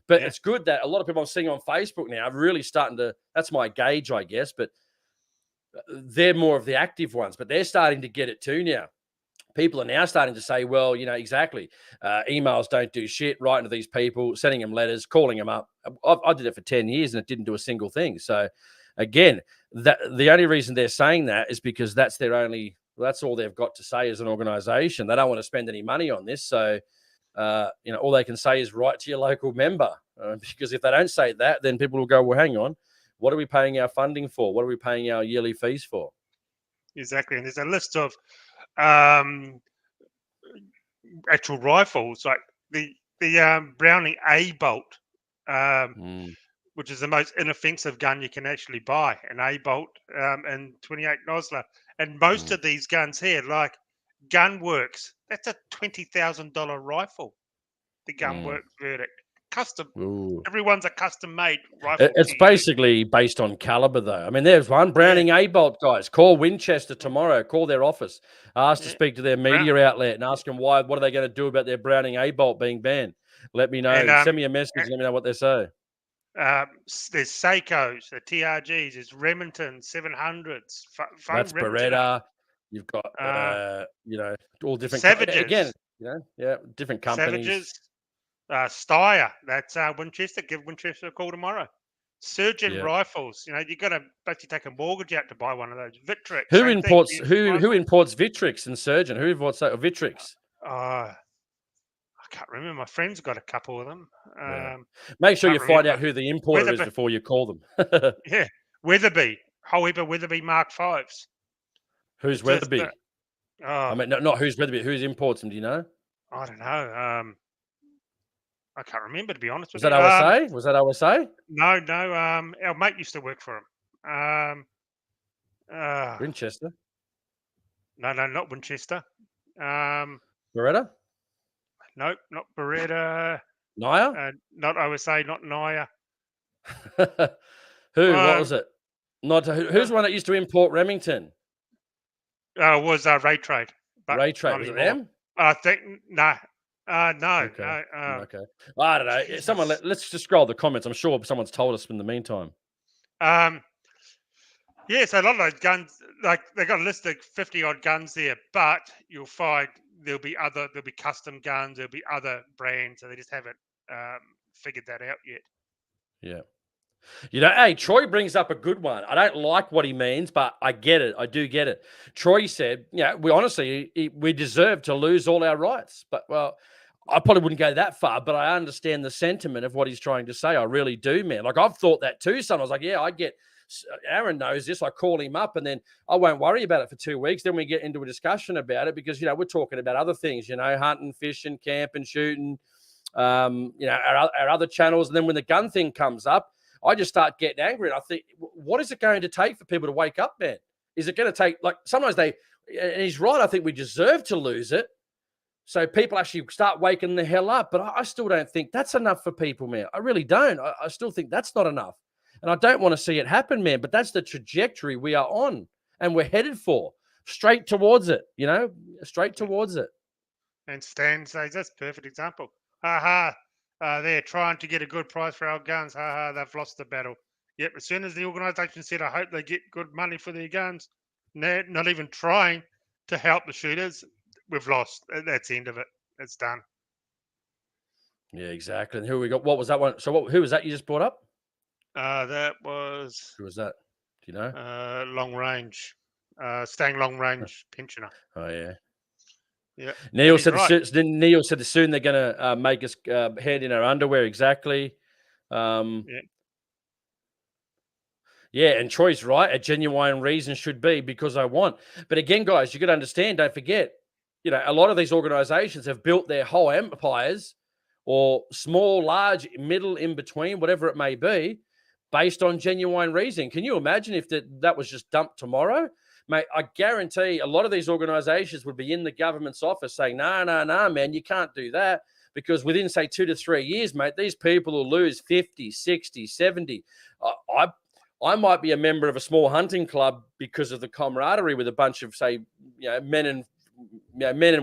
But it's good that a lot of people I'm seeing on Facebook now are really starting to, that's my gauge, I guess, but they're more of the active ones, but they're starting to get it too now. People are now starting to say, well, exactly. Emails don't do shit, writing to these people, sending them letters, calling them up. I did it for 10 years and it didn't do a single thing. So again, the only reason they're saying that is because that's all they've got to say as an organization. They don't want to spend any money on this. So, all they can say is write to your local member, because if they don't say that, then people will go, well, hang on, what are we paying our funding for? What are we paying our yearly fees for? Exactly. And there's a list of actual rifles, like the Browning A bolt, Mm. which is the most inoffensive gun you can actually buy, an A bolt and 28 Nosler. And most of these guns here, like Gunworks, that's a $20,000 rifle. The Gunworks verdict, custom. Ooh. Everyone's a custom-made rifle. It's basically based on caliber, though. I mean, there's one Browning A-bolt, guys. Call Winchester tomorrow. Call their office. Ask to speak to their media outlet and ask them what are they going to do about their Browning A-bolt being banned. Let me know. And, Send me a message. Let me know what they say. There's Seikos, the TRGs, there's Remington 700s. That's Remington. Beretta. You've got, all different. Savages. Again, different companies. Savages. Steyr, that's Winchester. Give Winchester a call tomorrow. Surgeon rifles. You got to basically take a mortgage out to buy one of those. Victrix. Who imports Victrix and Surgeon? Who imports that? Victrix. I can't remember. My friend's got a couple of them. Make sure you find out who the importer is before you call them. Yeah, Weatherby, However, Weatherby Mark Fives. Who's Weatherby? I mean, not who's Weatherby. Who's imports them? Do you know? I don't know. I can't remember, to be honest with you. Was that OSA? No. Our mate used to work for him. Winchester? No, not Winchester. Beretta? Nope, not Beretta. Naya? Not OSA, not Naya. Who? What was it? Who's the one that used to import Remington? It was Ray Trade. Ray Trade, was it them? I think, no. Okay. Okay. I don't know. Someone, let's just scroll the comments. I'm sure someone's told us in the meantime. So a lot of those guns, like they got a list of 50-odd guns there, but you'll find there'll be custom guns, there'll be other brands, so they just haven't figured that out yet. Yeah. Hey, Troy brings up a good one. I don't like what he means, but I get it. I do get it. Troy said, we deserve to lose all our rights. But, well, I probably wouldn't go that far, but I understand the sentiment of what he's trying to say. I really do, man. Like, I've thought that too. So I was like, I get Aaron knows this. I call him up and then I won't worry about it for 2 weeks. Then we get into a discussion about it because, we're talking about other things, hunting, fishing, camping, shooting, our other channels. And then when the gun thing comes up, I just start getting angry. And I think, what is it going to take for people to wake up, man? Is it going to take, like, sometimes and he's right, I think we deserve to lose it. So people actually start waking the hell up. But I still don't think that's enough for people, man. I really don't. I still think that's not enough. And I don't want to see it happen, man. But that's the trajectory we are on and we're headed for. Straight towards it, straight towards it. And Stan says, that's a perfect example. They're trying to get a good price for our guns. They've lost the battle. Yep, as soon as the organisation said, I hope they get good money for their guns, they're not even trying to help the shooters. We've lost. That's the end of it. It's done. Yeah, exactly. And who we got? What was that one? So who was that you just brought up? That was... Who was that? Do you know? Long range. Staying long range pensioner. Oh, yeah. Yeah. Neil said, Neil said soon they're going to make us head in our underwear. Exactly. Yeah, and Troy's right. A genuine reason should be because I want. But again, guys, you got to understand, don't forget, a lot of these organizations have built their whole empires or small, large, middle, in between, whatever it may be, based on genuine reason. Can you imagine if that was just dumped tomorrow? Mate, I guarantee a lot of these organizations would be in the government's office saying, no, man, you can't do that. Because within, say, 2 to 3 years, mate, these people will lose 50, 60, 70. I might be a member of a small hunting club because of the camaraderie with a bunch of, say, men and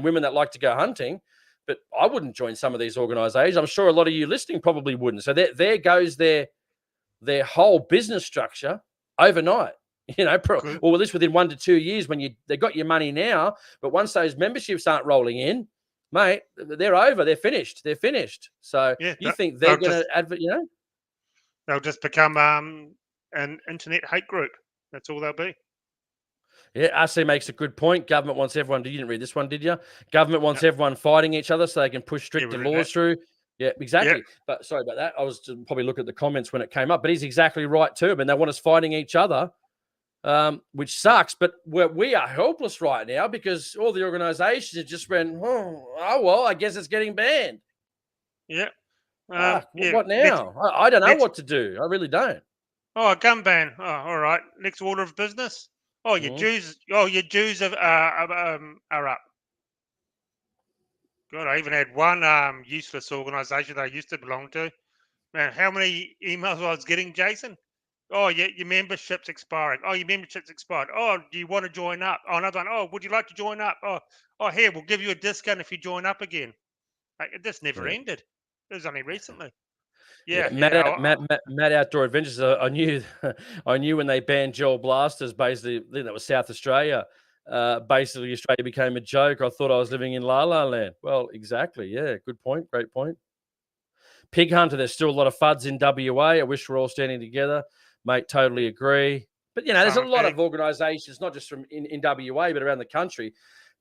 women that like to go hunting. But I wouldn't join some of these organizations. I'm sure a lot of you listening probably wouldn't. So there goes their whole business structure overnight. Well, this within 1 to 2 years when they got your money now, but once those memberships aren't rolling in, mate, they're over. They're finished. So you think they're going to they'll just become an internet hate group. That's all they'll be. Yeah, RC makes a good point. Government wants everyone. You didn't read this one, did you? Government wants everyone fighting each other so they can push stricter laws through. Yeah, exactly. Yep. But sorry about that. I was to probably look at the comments when it came up, but he's exactly right too. I mean, they want us fighting each other. Which sucks, but we are helpless right now because all the organizations have just went, well, I guess it's getting banned. Yeah. What now? I don't know what to do. I really don't. A gun ban. Oh, all right. Next order of business. Oh, your dues. Oh, your dues are up. God, I even had one useless organisation that I used to belong to. Man, how many emails I was getting, Jason? Oh, your membership's expiring. Oh, your membership's expired. Oh, do you want to join up? Oh, another one. Oh, would you like to join up? Oh, here, we'll give you a discount if you join up again. Like, it just never ended. It was only recently. Yeah. Matt Outdoor Adventures. I knew, I knew when they banned gel blasters. Basically, I think that was South Australia. Basically, Australia became a joke. I thought I was living in La La Land. Well, exactly. Yeah, good point. Great point. Pig hunter. There's still a lot of FUDs in WA. I wish we're all standing together, mate. Totally agree. But there's a lot of organisations, not just from in WA, but around the country,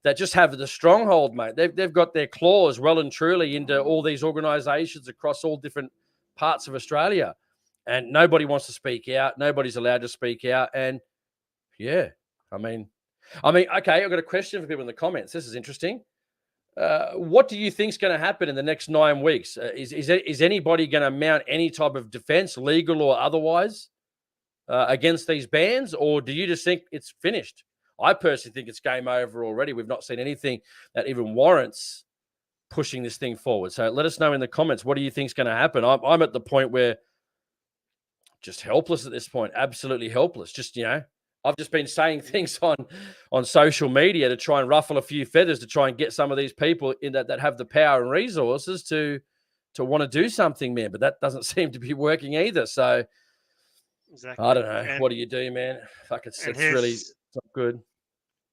that just have the stronghold, mate. They've got their claws well and truly into all these organisations across all different parts of Australia, and nobody wants to speak out. Nobody's allowed to speak out. And I mean, okay, I've got a question for people in the comments. This is interesting. What do you think is going to happen in the next 9 weeks? Is anybody going to mount any type of defense, legal or otherwise, against these bans, or do you just think it's finished? I personally think it's game over already. We've not seen anything that even warrants pushing this thing forward. So let us know in the comments, what do you think is going to happen? I'm at the point where just helpless at this point, absolutely helpless. Just, I've just been saying things on social media to try and ruffle a few feathers, to try and get some of these people in that have the power and resources to want to do something, man. But that doesn't seem to be working either. So exactly. I don't know. What do you do, man? Fuck, it's really not good.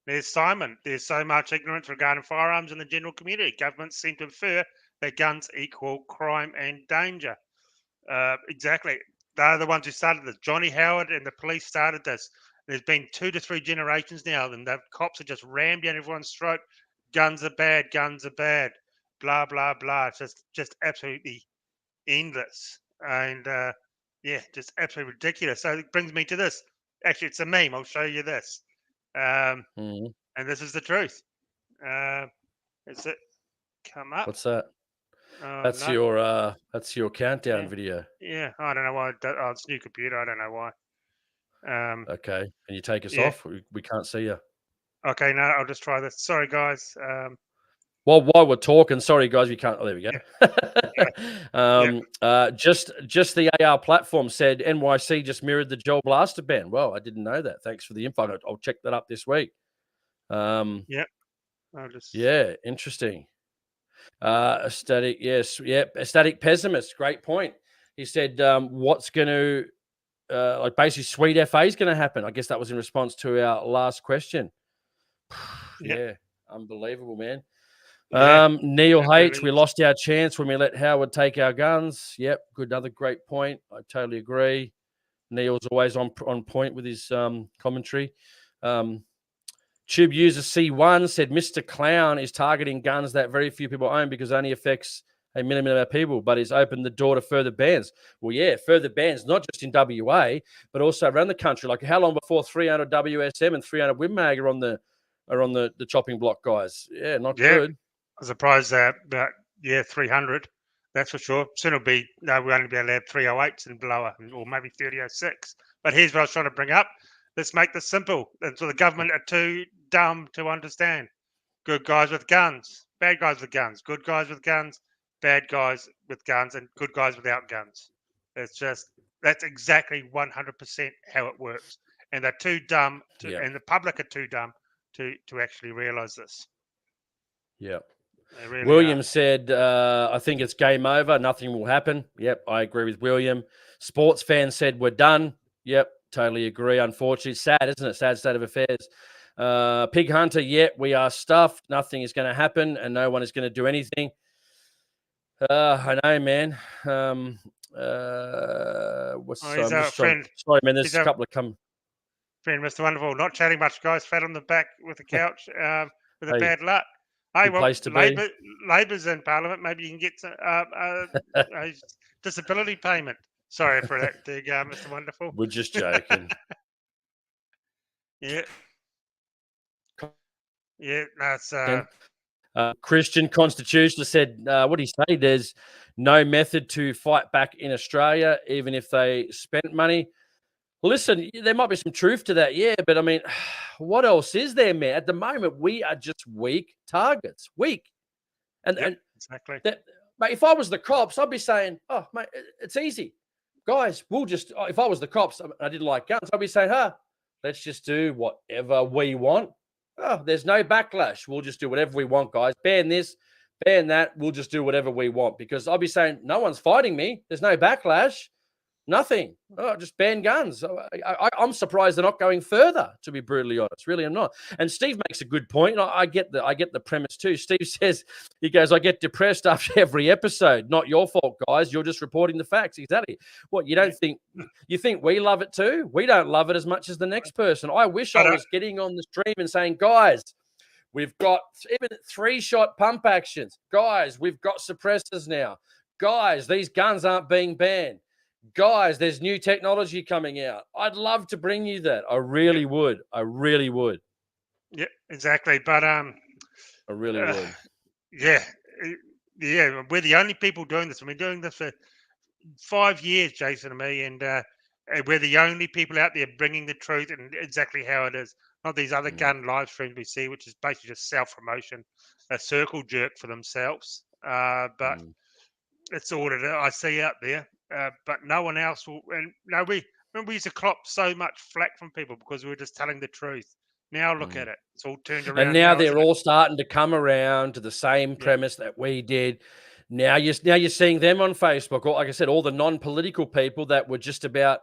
There's Simon. There's so much ignorance regarding firearms in the general community. Governments seem to infer that guns equal crime and danger. Exactly. They're the ones who started this. Johnny Howard and the police started this. There's been 2 to 3 generations now, and the cops are just rammed down everyone's throat. Guns are bad. Guns are bad. Blah, blah, blah. It's just absolutely endless. And, just absolutely ridiculous. So it brings me to this. Actually, it's a meme. I'll show you this. And this is the truth. Is it come up? What's that? That's your countdown video. Yeah, I don't know why. It's a new computer. I don't know why. Okay, can you take us off? We can't see you. Okay, no, I'll just try this. Sorry, guys. Well, while we're talking, sorry guys, we can't. Oh, there we go. Just the AR platform said NYC just mirrored the gel blaster ban. Well, I didn't know that. Thanks for the info. I'll check that up this week. Interesting. Aesthetic, yes, aesthetic pessimist. Great point. He said, "What's going to basically sweet FA is going to happen?" I guess that was in response to our last question. Unbelievable, man. Neil H, we lost our chance when we let Howard take our guns. Yep, good, another great point. I totally agree. Neil's always on point with his commentary. Tube user C1 said Mr. Clown is targeting guns that very few people own because it only affects a minimum of people, but he's opened the door to further bans. Well, further bans, not just in WA, but also around the country. Like how long before 300 WSM and 300 WinMag are on the chopping block, guys? Yeah, not good. I'm surprised that, but 300, that's for sure. Soon it'll be, we'll only be able to have 308s and below, or maybe 3006. But here's what I was trying to bring up. Let's make this simple. So the government are too dumb to understand. Good guys with guns, bad guys with guns, good guys with guns, bad guys with guns, and good guys without guns. That's exactly 100% how it works. And they're too dumb, and the public are too dumb to actually realize this. Yeah. Really William said, I think it's game over. Nothing will happen. Yep, I agree with William. Sports fan said, we're done. Yep, totally agree. Unfortunately, sad, isn't it? Sad state of affairs. Pig Hunter, we are stuffed. Nothing is going to happen, and no one is going to do anything. I know, man. Sorry, man. There's a couple of friend, Mr. Wonderful, not chatting much, guys. Fat on the back with the couch with a bad luck. Hey, well, Labor's in Parliament. Maybe you can get a disability payment. Sorry for that dig, Mr. Wonderful. We're just joking. Yeah, that's Christian Constitutionalist said, what did he say? There's no method to fight back in Australia, even if they spent money. Listen, there might be some truth to that, yeah, but I mean, what else is there, man? At the moment, we are just weak targets, weak. And exactly. Mate, if I was the cops, I'd be saying, oh, mate, it's easy. Guys, we'll just, if I was the cops, I didn't like guns, I'd be saying, let's just do whatever we want. Oh, there's no backlash. We'll just do whatever we want, guys. Ban this, ban that. We'll just do whatever we want, because I'll be saying, no one's fighting me. There's no backlash. Nothing. Oh, just ban guns. I'm surprised they're not going further, to be brutally honest. Really, I'm not. And Steve makes a good point. I get the premise too. Steve says, he goes, I get depressed after every episode. Not your fault, guys. You're just reporting the facts. Exactly. What, you don't think, you think we love it too? We don't love it as much as the next person. I wish I was getting on the stream and saying, guys, we've got even 3-shot pump actions. Guys, we've got suppressors now. Guys, these guns aren't being banned. Guys, there's new technology coming out. I'd love to bring you that. I really would. I really would. Yeah, exactly. But I really would. Yeah, we're the only people doing this. We've been doing this for 5 years, Jason and me, and we're the only people out there bringing the truth and exactly how it is. Not these other gun live streams we see, which is basically just self-promotion, a circle jerk for themselves. But it's all that I see out there. But no one else will. And no, we used to cop so much flack from people because we were just telling the truth. Now look at it; it's all turned around. And now they're all starting to come around to the same premise that we did. Now you're seeing them on Facebook, or like I said, all the non-political people that were just about,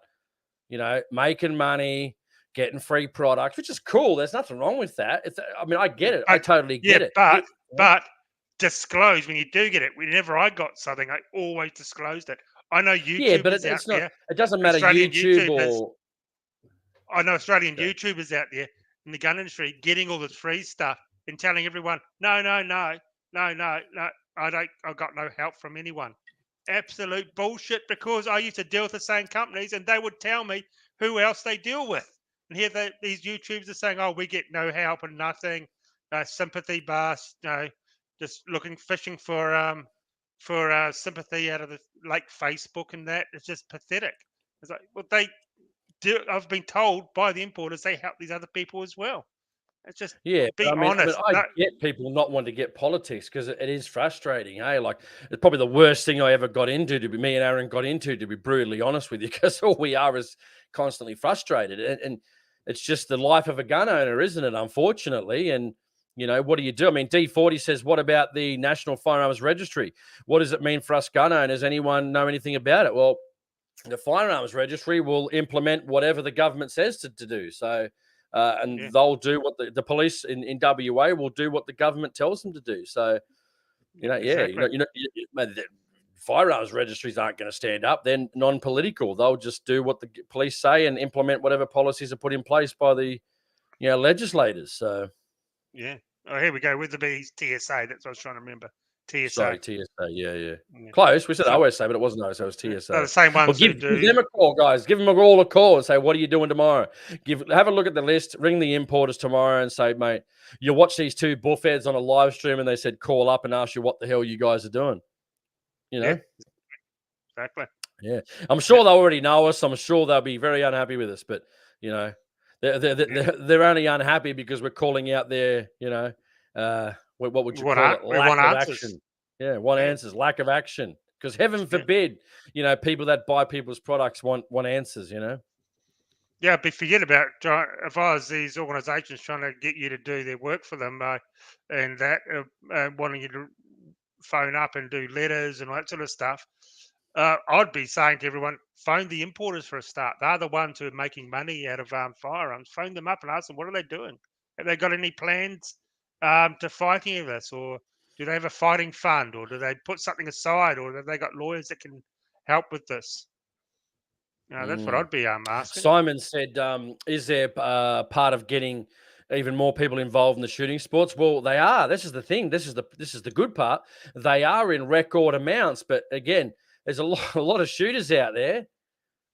making money, getting free products, which is cool. There's nothing wrong with that. I get it. I totally get it. But disclose when you do get it. Whenever I got something, I always disclosed it. I know YouTube. Yeah, but it's not. There. It doesn't matter. YouTube or I know Australian YouTubers out there in the gun industry getting all this free stuff and telling everyone, no, I got no help from anyone. Absolute bullshit, because I used to deal with the same companies and they would tell me who else they deal with. And here these YouTubers are saying, oh, we get no help and nothing, sympathy bus, just fishing for sympathy out of Facebook and that. It's just pathetic. It's like, well, they do. I've been told by the importers they help these other people as well. It's just be honest. I get people not wanting to get politics because it is frustrating. Hey, like it's probably the worst thing I ever got into. Me and Aaron got into, to be brutally honest with you, because all we are is constantly frustrated, and it's just the life of a gun owner, isn't it? Unfortunately, and what do you do? I mean, D40 says, what about the National Firearms Registry? What does it mean for us gun owners? Anyone know anything about it? Well, the Firearms Registry will implement whatever the government says to do. So, they'll do what the police in WA will do what the government tells them to do. So, firearms registries aren't going to stand up. They're non-political. They'll just do what the police say and implement whatever policies are put in place by the, legislators. So, yeah. Oh, here we go with the B's TSA. That's what I was trying to remember. TSA. Sorry, TSA. Yeah. Close. We said OSA, but it wasn't OSA. It was TSA. The same ones. Give them a call, guys. Give them all a call and say, what are you doing tomorrow? Have a look at the list. Ring the importers tomorrow and say, mate, you watch these two buffheads on a live stream and they said call up and ask you what the hell you guys are doing. Yeah, exactly. Yeah. I'm sure they already know us. I'm sure they'll be very unhappy with us, but, they're only unhappy because we're calling out their, what would you call it? Lack of action. Yeah, want answers, lack of action. Because heaven forbid, people that buy people's products want answers, Yeah, but forget about if I was these organisations trying to get you to do their work for them, and that wanting you to phone up and do letters and all that sort of stuff. I'd be saying to everyone, phone the importers for a start. They're the ones who are making money out of firearms. Phone them up and ask them, what are they doing? Have they got any plans to fight any of this? Or do they have a fighting fund? Or do they put something aside? Or have they got lawyers that can help with this? That's what I'd be asking. Simon said, is there part of getting even more people involved in the shooting sports? Well, they are. This is the thing. This is the good part. They are in record amounts. But again, there's a lot of shooters out there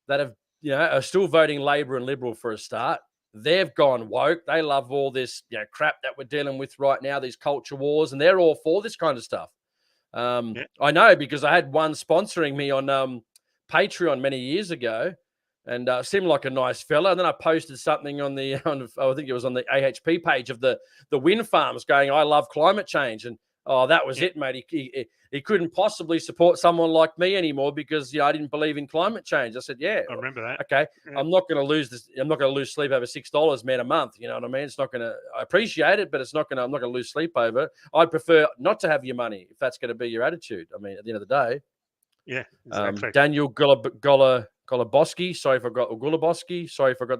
that have, are still voting Labor and Liberal for a start. they've gone woke. They love all this crap that we're dealing with right now, these culture wars, and they're all for this kind of stuff. I know because I had one sponsoring me on Patreon many years ago, and seemed like a nice fella. And then I posted something on I think it was on the AHP page of the wind farms going, I love climate change. And that was it, mate. He couldn't possibly support someone like me anymore because I didn't believe in climate change. I said, I remember that. Okay, I'm not going to lose this. I'm not going to lose sleep over $6, man, a month. You know what I mean? It's not going to. I appreciate it, but I'm not going to lose sleep over it. I'd prefer not to have your money if that's going to be your attitude. I mean, at the end of the day. Yeah, exactly. Daniel Goloboski. Sorry if I got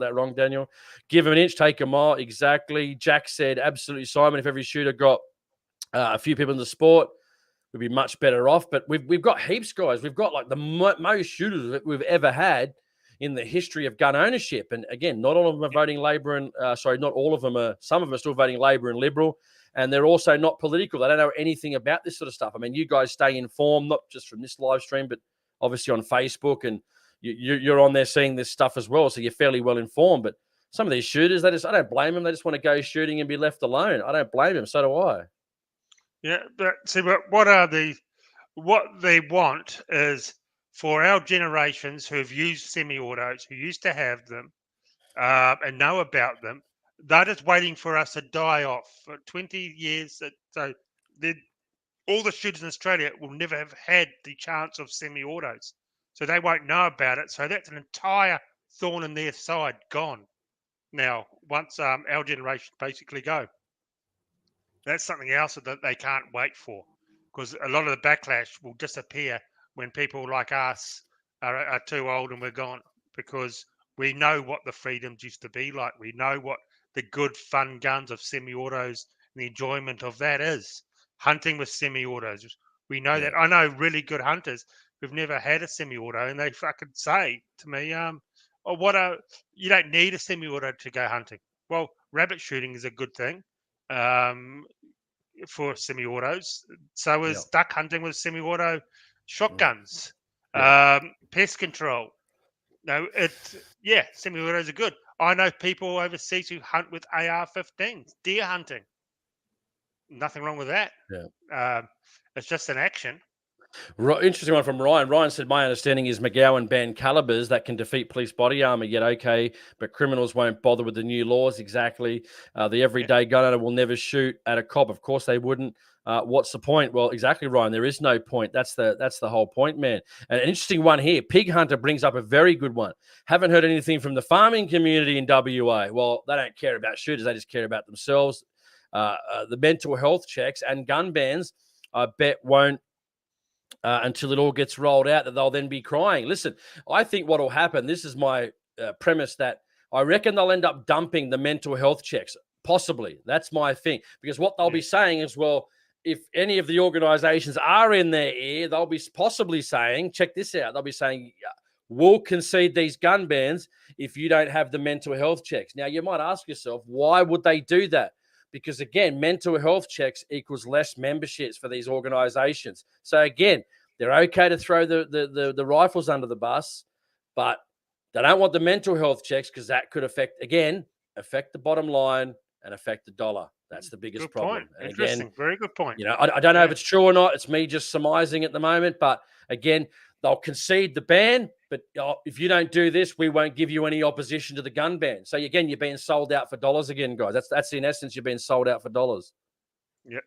that wrong, Daniel. Give him an inch, take a mile. Exactly. Jack said, absolutely, Simon. If every shooter got a few people in the sport, we'd be much better off. But we've got heaps, guys. We've got like the most shooters that we've ever had in the history of gun ownership. And again, not all of them are voting Labor and not all of them are. Some of them are still voting Labor and Liberal. And they're also not political. They don't know anything about this sort of stuff. I mean, you guys stay informed, not just from this live stream, but obviously on Facebook. And you're on there seeing this stuff as well. So you're fairly well informed. But some of these shooters, I don't blame them. They just want to go shooting and be left alone. I don't blame them. So do I. Yeah. But see, what they want is for our generations who have used semi-autos, who used to have them and know about them, they're just waiting for us to die off for 20 years. So all the shooters in Australia will never have had the chance of semi-autos. So they won't know about it. So that's an entire thorn in their side gone now once our generation basically go. That's something else that they can't wait for, because a lot of the backlash will disappear when people like us are too old and we're gone, because we know what the freedoms used to be like. We know what the good, fun guns of semi-autos and the enjoyment of that is. Hunting with semi-autos. We know that. I know really good hunters who've never had a semi-auto, and they fucking say to me, you don't need a semi-auto to go hunting. Well, rabbit shooting is a good thing for semi-autos. So is duck hunting with semi-auto shotguns. Pest control. No, semi-autos are good. I know people overseas who hunt with AR-15s, deer hunting. Nothing wrong with that. Yeah. It's just an action. Interesting one from Ryan. Ryan said, my understanding is McGowan banned calibers that can defeat police body armor. Yet, okay, but criminals won't bother with the new laws. Exactly. The everyday gun owner will never shoot at a cop. Of course they wouldn't. What's the point? Well, exactly, Ryan. There is no point. That's the whole point, man. And an interesting one here. Pig Hunter brings up a very good one. Haven't heard anything from the farming community in WA. Well, they don't care about shooters. They just care about themselves. The mental health checks and gun bans, I bet won't until it all gets rolled out, that they'll then be crying. Listen, I think what will happen, this is my premise, that I reckon they'll end up dumping the mental health checks. Possibly. That's my thing. Because what they'll be saying is, well, if any of the organizations are in their ear, they'll be possibly saying, check this out, they'll be saying, we'll concede these gun bans if you don't have the mental health checks. Now, you might ask yourself, why would they do that? Because, again, mental health checks equals less memberships for these organizations. So, again, they're okay to throw the rifles under the bus, but they don't want the mental health checks because that could affect the bottom line and affect the dollar. That's the biggest problem. And interesting. Again, very good point. I don't know if it's true or not. It's me just surmising at the moment. But, again, they'll concede the ban, but if you don't do this, we won't give you any opposition to the gun ban. So, again, you're being sold out for dollars again, guys. That's in essence, you're being sold out for dollars. Yep.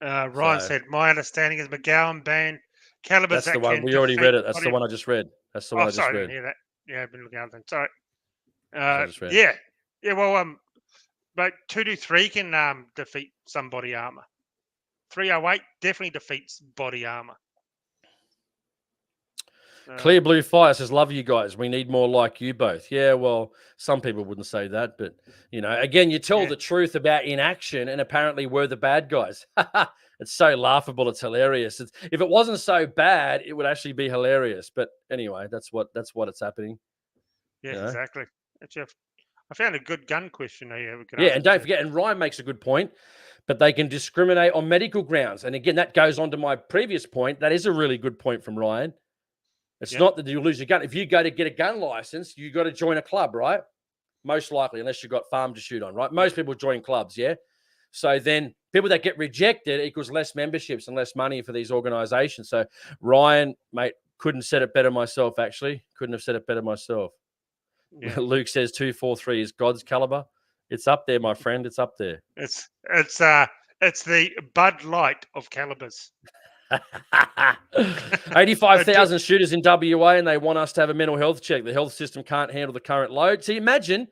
Ryan said, my understanding is McGowan banned calibers. That's the one. We already read it. That's the one I just read. That's the one I just read. I didn't hear that. Yeah, I've been looking at that. Sorry. Yeah, well, but 223 can defeat some body armor. 308 definitely defeats body armor. Clear Blue Fire says, love you guys. We need more like you both. Yeah, well, some people wouldn't say that, but, again, you tell the truth about inaction, and apparently we're the bad guys. It's so laughable. It's hilarious. If it wasn't so bad, it would actually be hilarious. But anyway, that's what's happening. Yeah, exactly. I found a good gun question here. And don't forget, and Ryan makes a good point, but they can discriminate on medical grounds. And again, that goes on to my previous point. That is a really good point from Ryan. It's not that you lose your gun. If you go to get a gun license, you got to join a club, right? most likely, unless you've got farm to shoot on, right? Most people join clubs, yeah? So then people that get rejected equals less memberships and less money for these organizations. So Ryan, mate, couldn't said it better myself, actually. Couldn't have said it better myself. Yeah. Luke says 243 is God's caliber. It's up there, my friend. It's up there. It's the Bud Light of calibers. 85,000 shooters in WA, and they want us to have a mental health check. The health system can't handle the current load. So imagine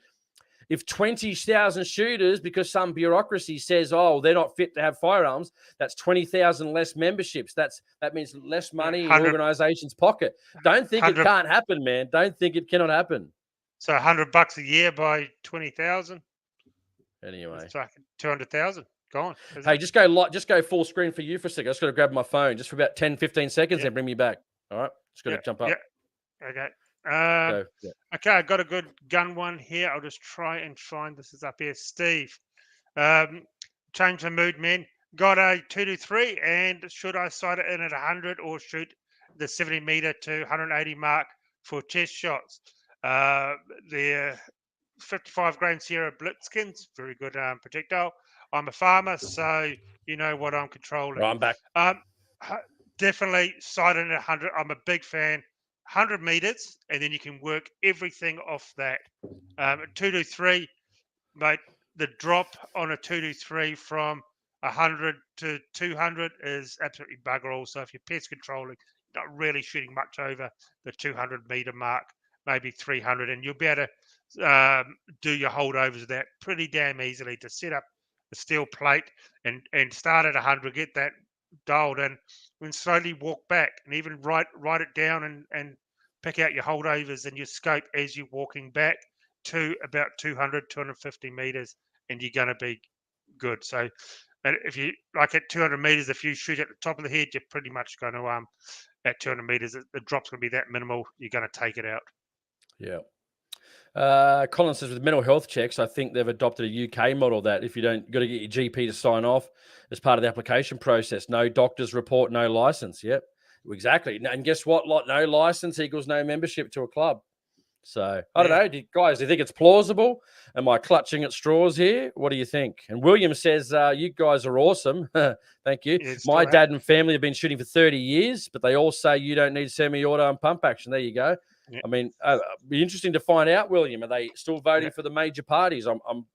if 20,000 shooters, because some bureaucracy says, oh, they're not fit to have firearms, that's 20,000 less memberships. That means less money in organizations' pocket. Don't think it can't happen, man. Don't think it cannot happen. So $100 a year by 20,000. Anyway, it's like 200,000 gone. Hey, just go full screen for you for a second. I just got to grab my phone just for about 10, 15 seconds and bring me back. All right, just got to jump up. Yeah. Okay. Okay, I got a good gun one here. I'll just try and find this is up here. Steve, change the mood, man. Got a 223, and should I sight it in at 100 or shoot the 70 meter to 180 mark for chest shots? The 55 grain Sierra Blitzkins, very good projectile. I'm a farmer, so you know what I'm controlling. Right, I'm back. Definitely sight in at 100. I'm a big fan. 100 meters, and then you can work everything off that. 223, mate, the drop on a 223 from 100 to 200 is absolutely bugger all. So if you're pest controlling, not really shooting much over the 200 meter mark, maybe 300, and you'll be able to do your holdovers of that pretty damn easily to set up the steel plate and start at 100, get that dialed in, and slowly walk back and even write it down and pick out your holdovers and your scope as you're walking back to about 200, 250 meters, and you're going to be good. So if you like at 200 meters, if you shoot at the top of the head, you're pretty much going to at 200 meters, the drop's going to be that minimal, you're going to take it out. Yeah. Colin says with mental health checks, I think they've adopted a UK model that if you don't got to get your GP to sign off as part of the application process, no doctor's report, no license. Yep, exactly. And guess what? No license equals no membership to a club. So I don't know, do you think it's plausible? Am I clutching at straws here? What do you think? And William says, you guys are awesome. Thank you. My dad and family have been shooting for 30 years, but they all say you don't need semi-auto and pump action. There you go. Yeah. I mean, it'd be interesting to find out, William. Are they still voting for the major parties? I'm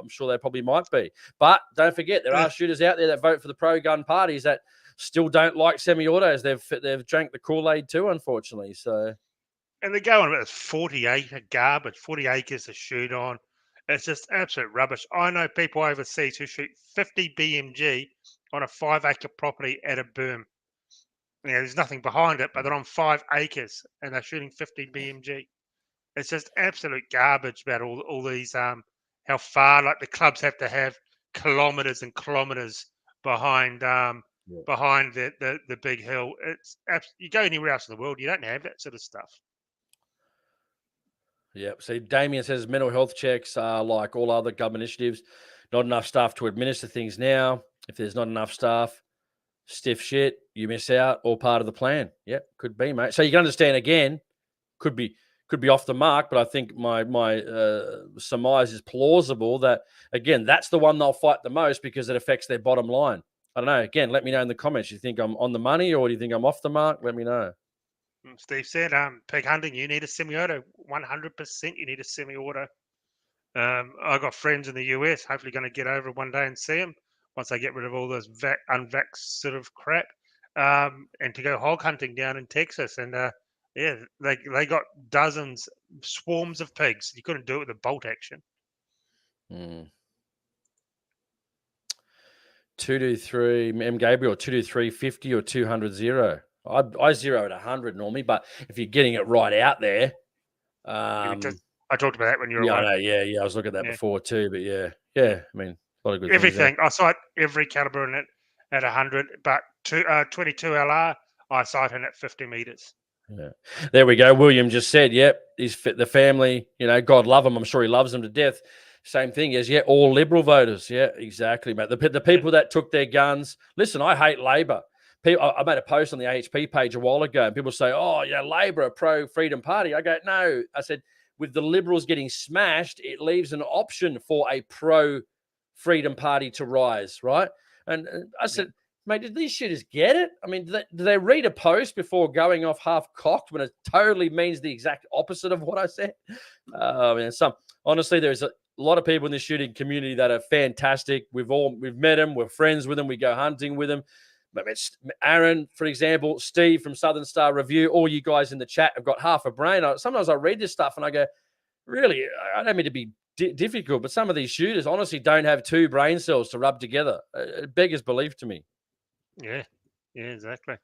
sure they probably might be. But don't forget, there are shooters out there that vote for the pro-gun parties that still don't like semi-autos. They've drank the Kool-Aid too, unfortunately. So, and they're going about 40 acres to shoot on. It's just absolute rubbish. I know people overseas who shoot 50 BMG on a 5-acre property at a berm. Yeah, there's nothing behind it, but they're on 5 acres and they're shooting 50 BMG. It's just absolute garbage about all these how far like the clubs have to have kilometers and kilometers behind behind the big hill. It's you go anywhere else in the world, you don't have that sort of stuff. Yeah. So Damien says mental health checks are like all other government initiatives. Not enough staff to administer things now. If there's not enough staff, stiff shit, you miss out, all part of the plan. Yeah, could be, mate. So you can understand again, could be off the mark, but I think my surmise is plausible that again, that's the one they'll fight the most because it affects their bottom line. I don't know. Again, let me know in the comments. You think I'm on the money or do you think I'm off the mark? Let me know. Steve said, pig hunting, you need a semi-auto. 100% you need a semi-auto. I got friends in the US, hopefully going to get over one day and see them once they get rid of all this unvaxxed sort of crap, and to go hog hunting down in Texas. And they got dozens, swarms of pigs. You couldn't do it with a bolt action. 223 M Gabriel, 223 50 or 200 0. I zero at 100 normally, but if you're getting it right out there, I talked about that when you were away. I know, yeah. I was looking at that before too, but yeah. I mean, a lot of good everything. I sight every caliber in it at 100, but 22 LR, I sight in at 50 meters. Yeah, there we go. William just said, "Yep, he's fit the family. You know, God love him. I'm sure he loves them to death." Same thing as all Liberal voters. Yeah, exactly, mate. The people that took their guns. Listen, I hate Labor. I made a post on the AHP page a while ago, and people say, "Oh, Labor, a pro-freedom party." I go, "No." I said, with the Liberals getting smashed, it leaves an option for a pro-freedom party to rise, right? And I said, mate, did these shooters get it? I mean, do they read a post before going off half-cocked when it totally means the exact opposite of what I said? Honestly, there's a lot of people in the shooting community that are fantastic. We've met them. We're friends with them. We go hunting with them. But Aaron, for example, Steve from Southern Star Review, all you guys in the chat have got half a brain. Sometimes I read this stuff and I go, really, I don't mean to be difficult, but some of these shooters honestly don't have two brain cells to rub together. It beggars belief to me. Yeah, exactly.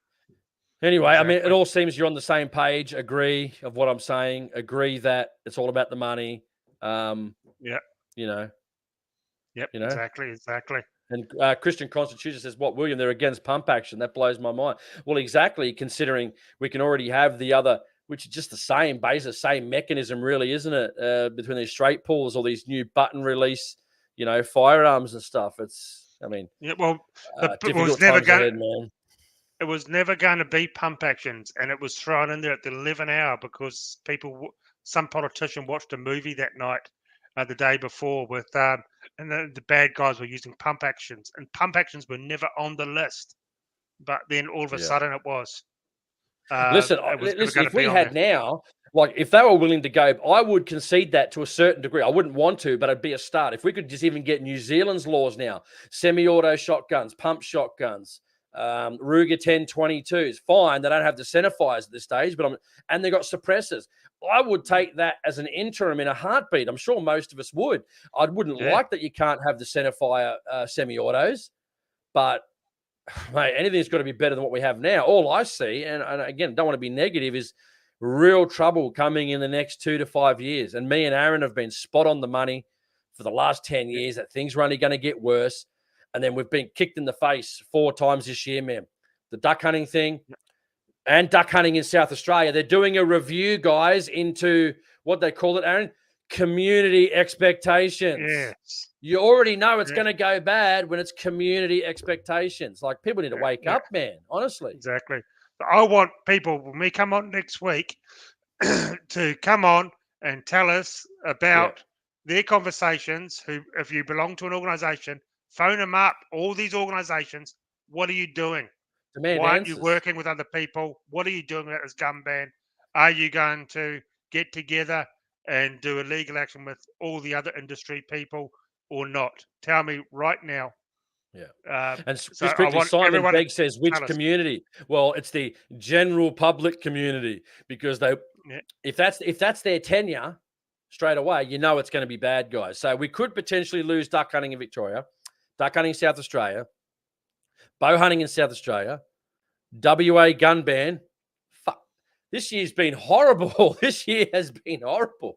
Anyway, exactly. I mean, it all seems you're on the same page. Agree of what I'm saying. Agree that it's all about the money. Exactly. And Christian Constitution says, what, William, they're against pump action. That blows my mind. Well, exactly, considering we can already have the other, which is just the same same mechanism, really, isn't it? Between these straight pulls or these new button release, firearms and stuff. It's, I mean, it was never going to be pump actions, and it was thrown in there at the 11th hour because some politician watched a movie that night, the day before with and the bad guys were using pump actions, and pump actions were never on the list, but then all of a sudden it was. Listen, if we had now, like if they were willing to go, I would concede that to a certain degree. I wouldn't want to, but it'd be a start. If we could just even get New Zealand's laws now, semi-auto shotguns, pump shotguns, Ruger 1022s, fine. They don't have the centerfires at this stage, and they got suppressors. I would take that as an interim in a heartbeat. I'm sure most of us would. I wouldn't like that you can't have the centerfire semi-autos, but mate, anything's got to be better than what we have now. All I see, and again, don't want to be negative, is real trouble coming in the next 2 to 5 years. And me and Aaron have been spot on the money for the last 10 years that things are only going to get worse. And then we've been kicked in the face 4 times this year, man. The duck hunting thing and duck hunting in South Australia. They're doing a review, guys, into what they call it, Aaron, community expectations. Yes. You already know it's going to go bad when it's community expectations. Like, people need to wake up, man, honestly. Exactly. I want people, when we come on next week, to come on and tell us about their conversations. If you belong to an organisation, phone them up. All these organisations, what are you doing? Demand Why answers. aren't you working with other people? What are you doing about this gun ban? Are you going to get together and do a legal action with all the other industry people or not? Tell me right now. Yeah. And just quickly, Simon Begg says, which community? Well, it's the general public community, because if that's their tenure straight away, you know it's going to be bad, guys. So we could potentially lose duck hunting in Victoria, duck hunting in South Australia, bow hunting in South Australia, WA gun ban. Fuck. This year's been horrible. This year has been horrible.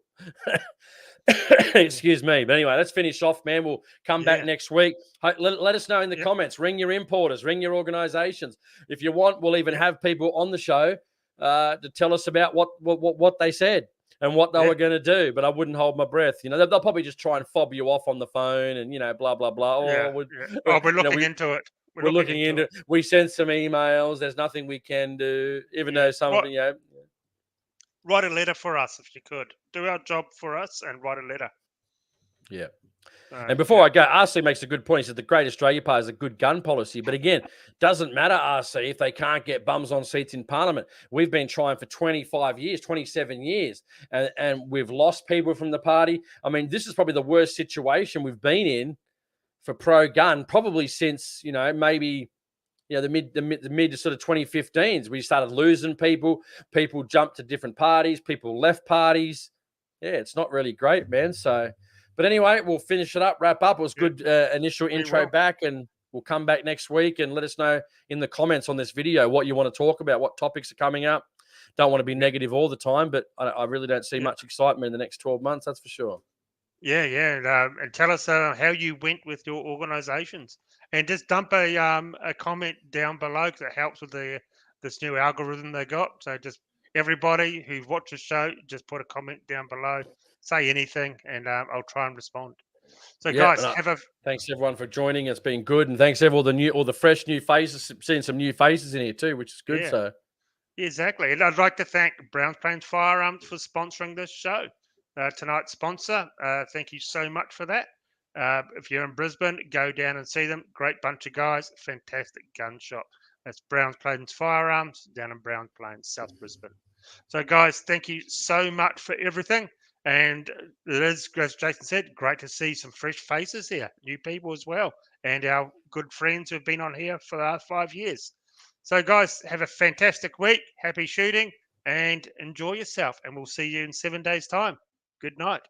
Excuse me. But anyway, let's finish off, man. We'll come back next week. Let us know in the comments. Ring your importers. Ring your organizations. If you want, we'll even have people on the show to tell us about what they said and what they were going to do. But I wouldn't hold my breath. They'll probably just try and fob you off on the phone and, blah, blah, blah. We're looking into it. We're looking into it. We sent some emails. There's nothing we can do, even though some of them, Write a letter for us if you could. Do our job for us and write a letter. Yeah. And before I go, RC makes a good point. He said the Great Australia Party is a good gun policy. But again, doesn't matter, RC, if they can't get bums on seats in Parliament. We've been trying for 25 years, 27 years, and we've lost people from the party. I mean, this is probably the worst situation we've been in for pro-gun, probably since, maybe the mid to sort of 2015s. We started losing people. People jumped to different parties. People left parties. Yeah, it's not really great, man. So, but anyway, we'll finish it up, wrap up. It was good initial intro back, and we'll come back next week and let us know in the comments on this video what you want to talk about, what topics are coming up. Don't want to be negative all the time, but I really don't see much excitement in the next 12 months, that's for sure. And tell us how you went with your organizations, and just dump a comment down below, because it helps with this new algorithm they got. So just everybody who watches the show, just put a comment down below, say anything, and I'll try and respond. So guys, thanks everyone for joining. It's been good, and thanks everyone all the fresh new faces. Seeing some new faces in here too, which is good. So exactly, and I'd like to thank Browns Plains Firearms for sponsoring this show. tonight's sponsor. Thank you so much for that. If you're in Brisbane, go down and see them. Great bunch of guys. Fantastic gun shop. That's Browns Plains Firearms down in Browns Plains, South Brisbane. So, guys, thank you so much for everything. And it is, as Jason said, great to see some fresh faces here, new people as well, and our good friends who've been on here for the last 5 years. So, guys, have a fantastic week. Happy shooting and enjoy yourself. And we'll see you in 7 days' time. Good night.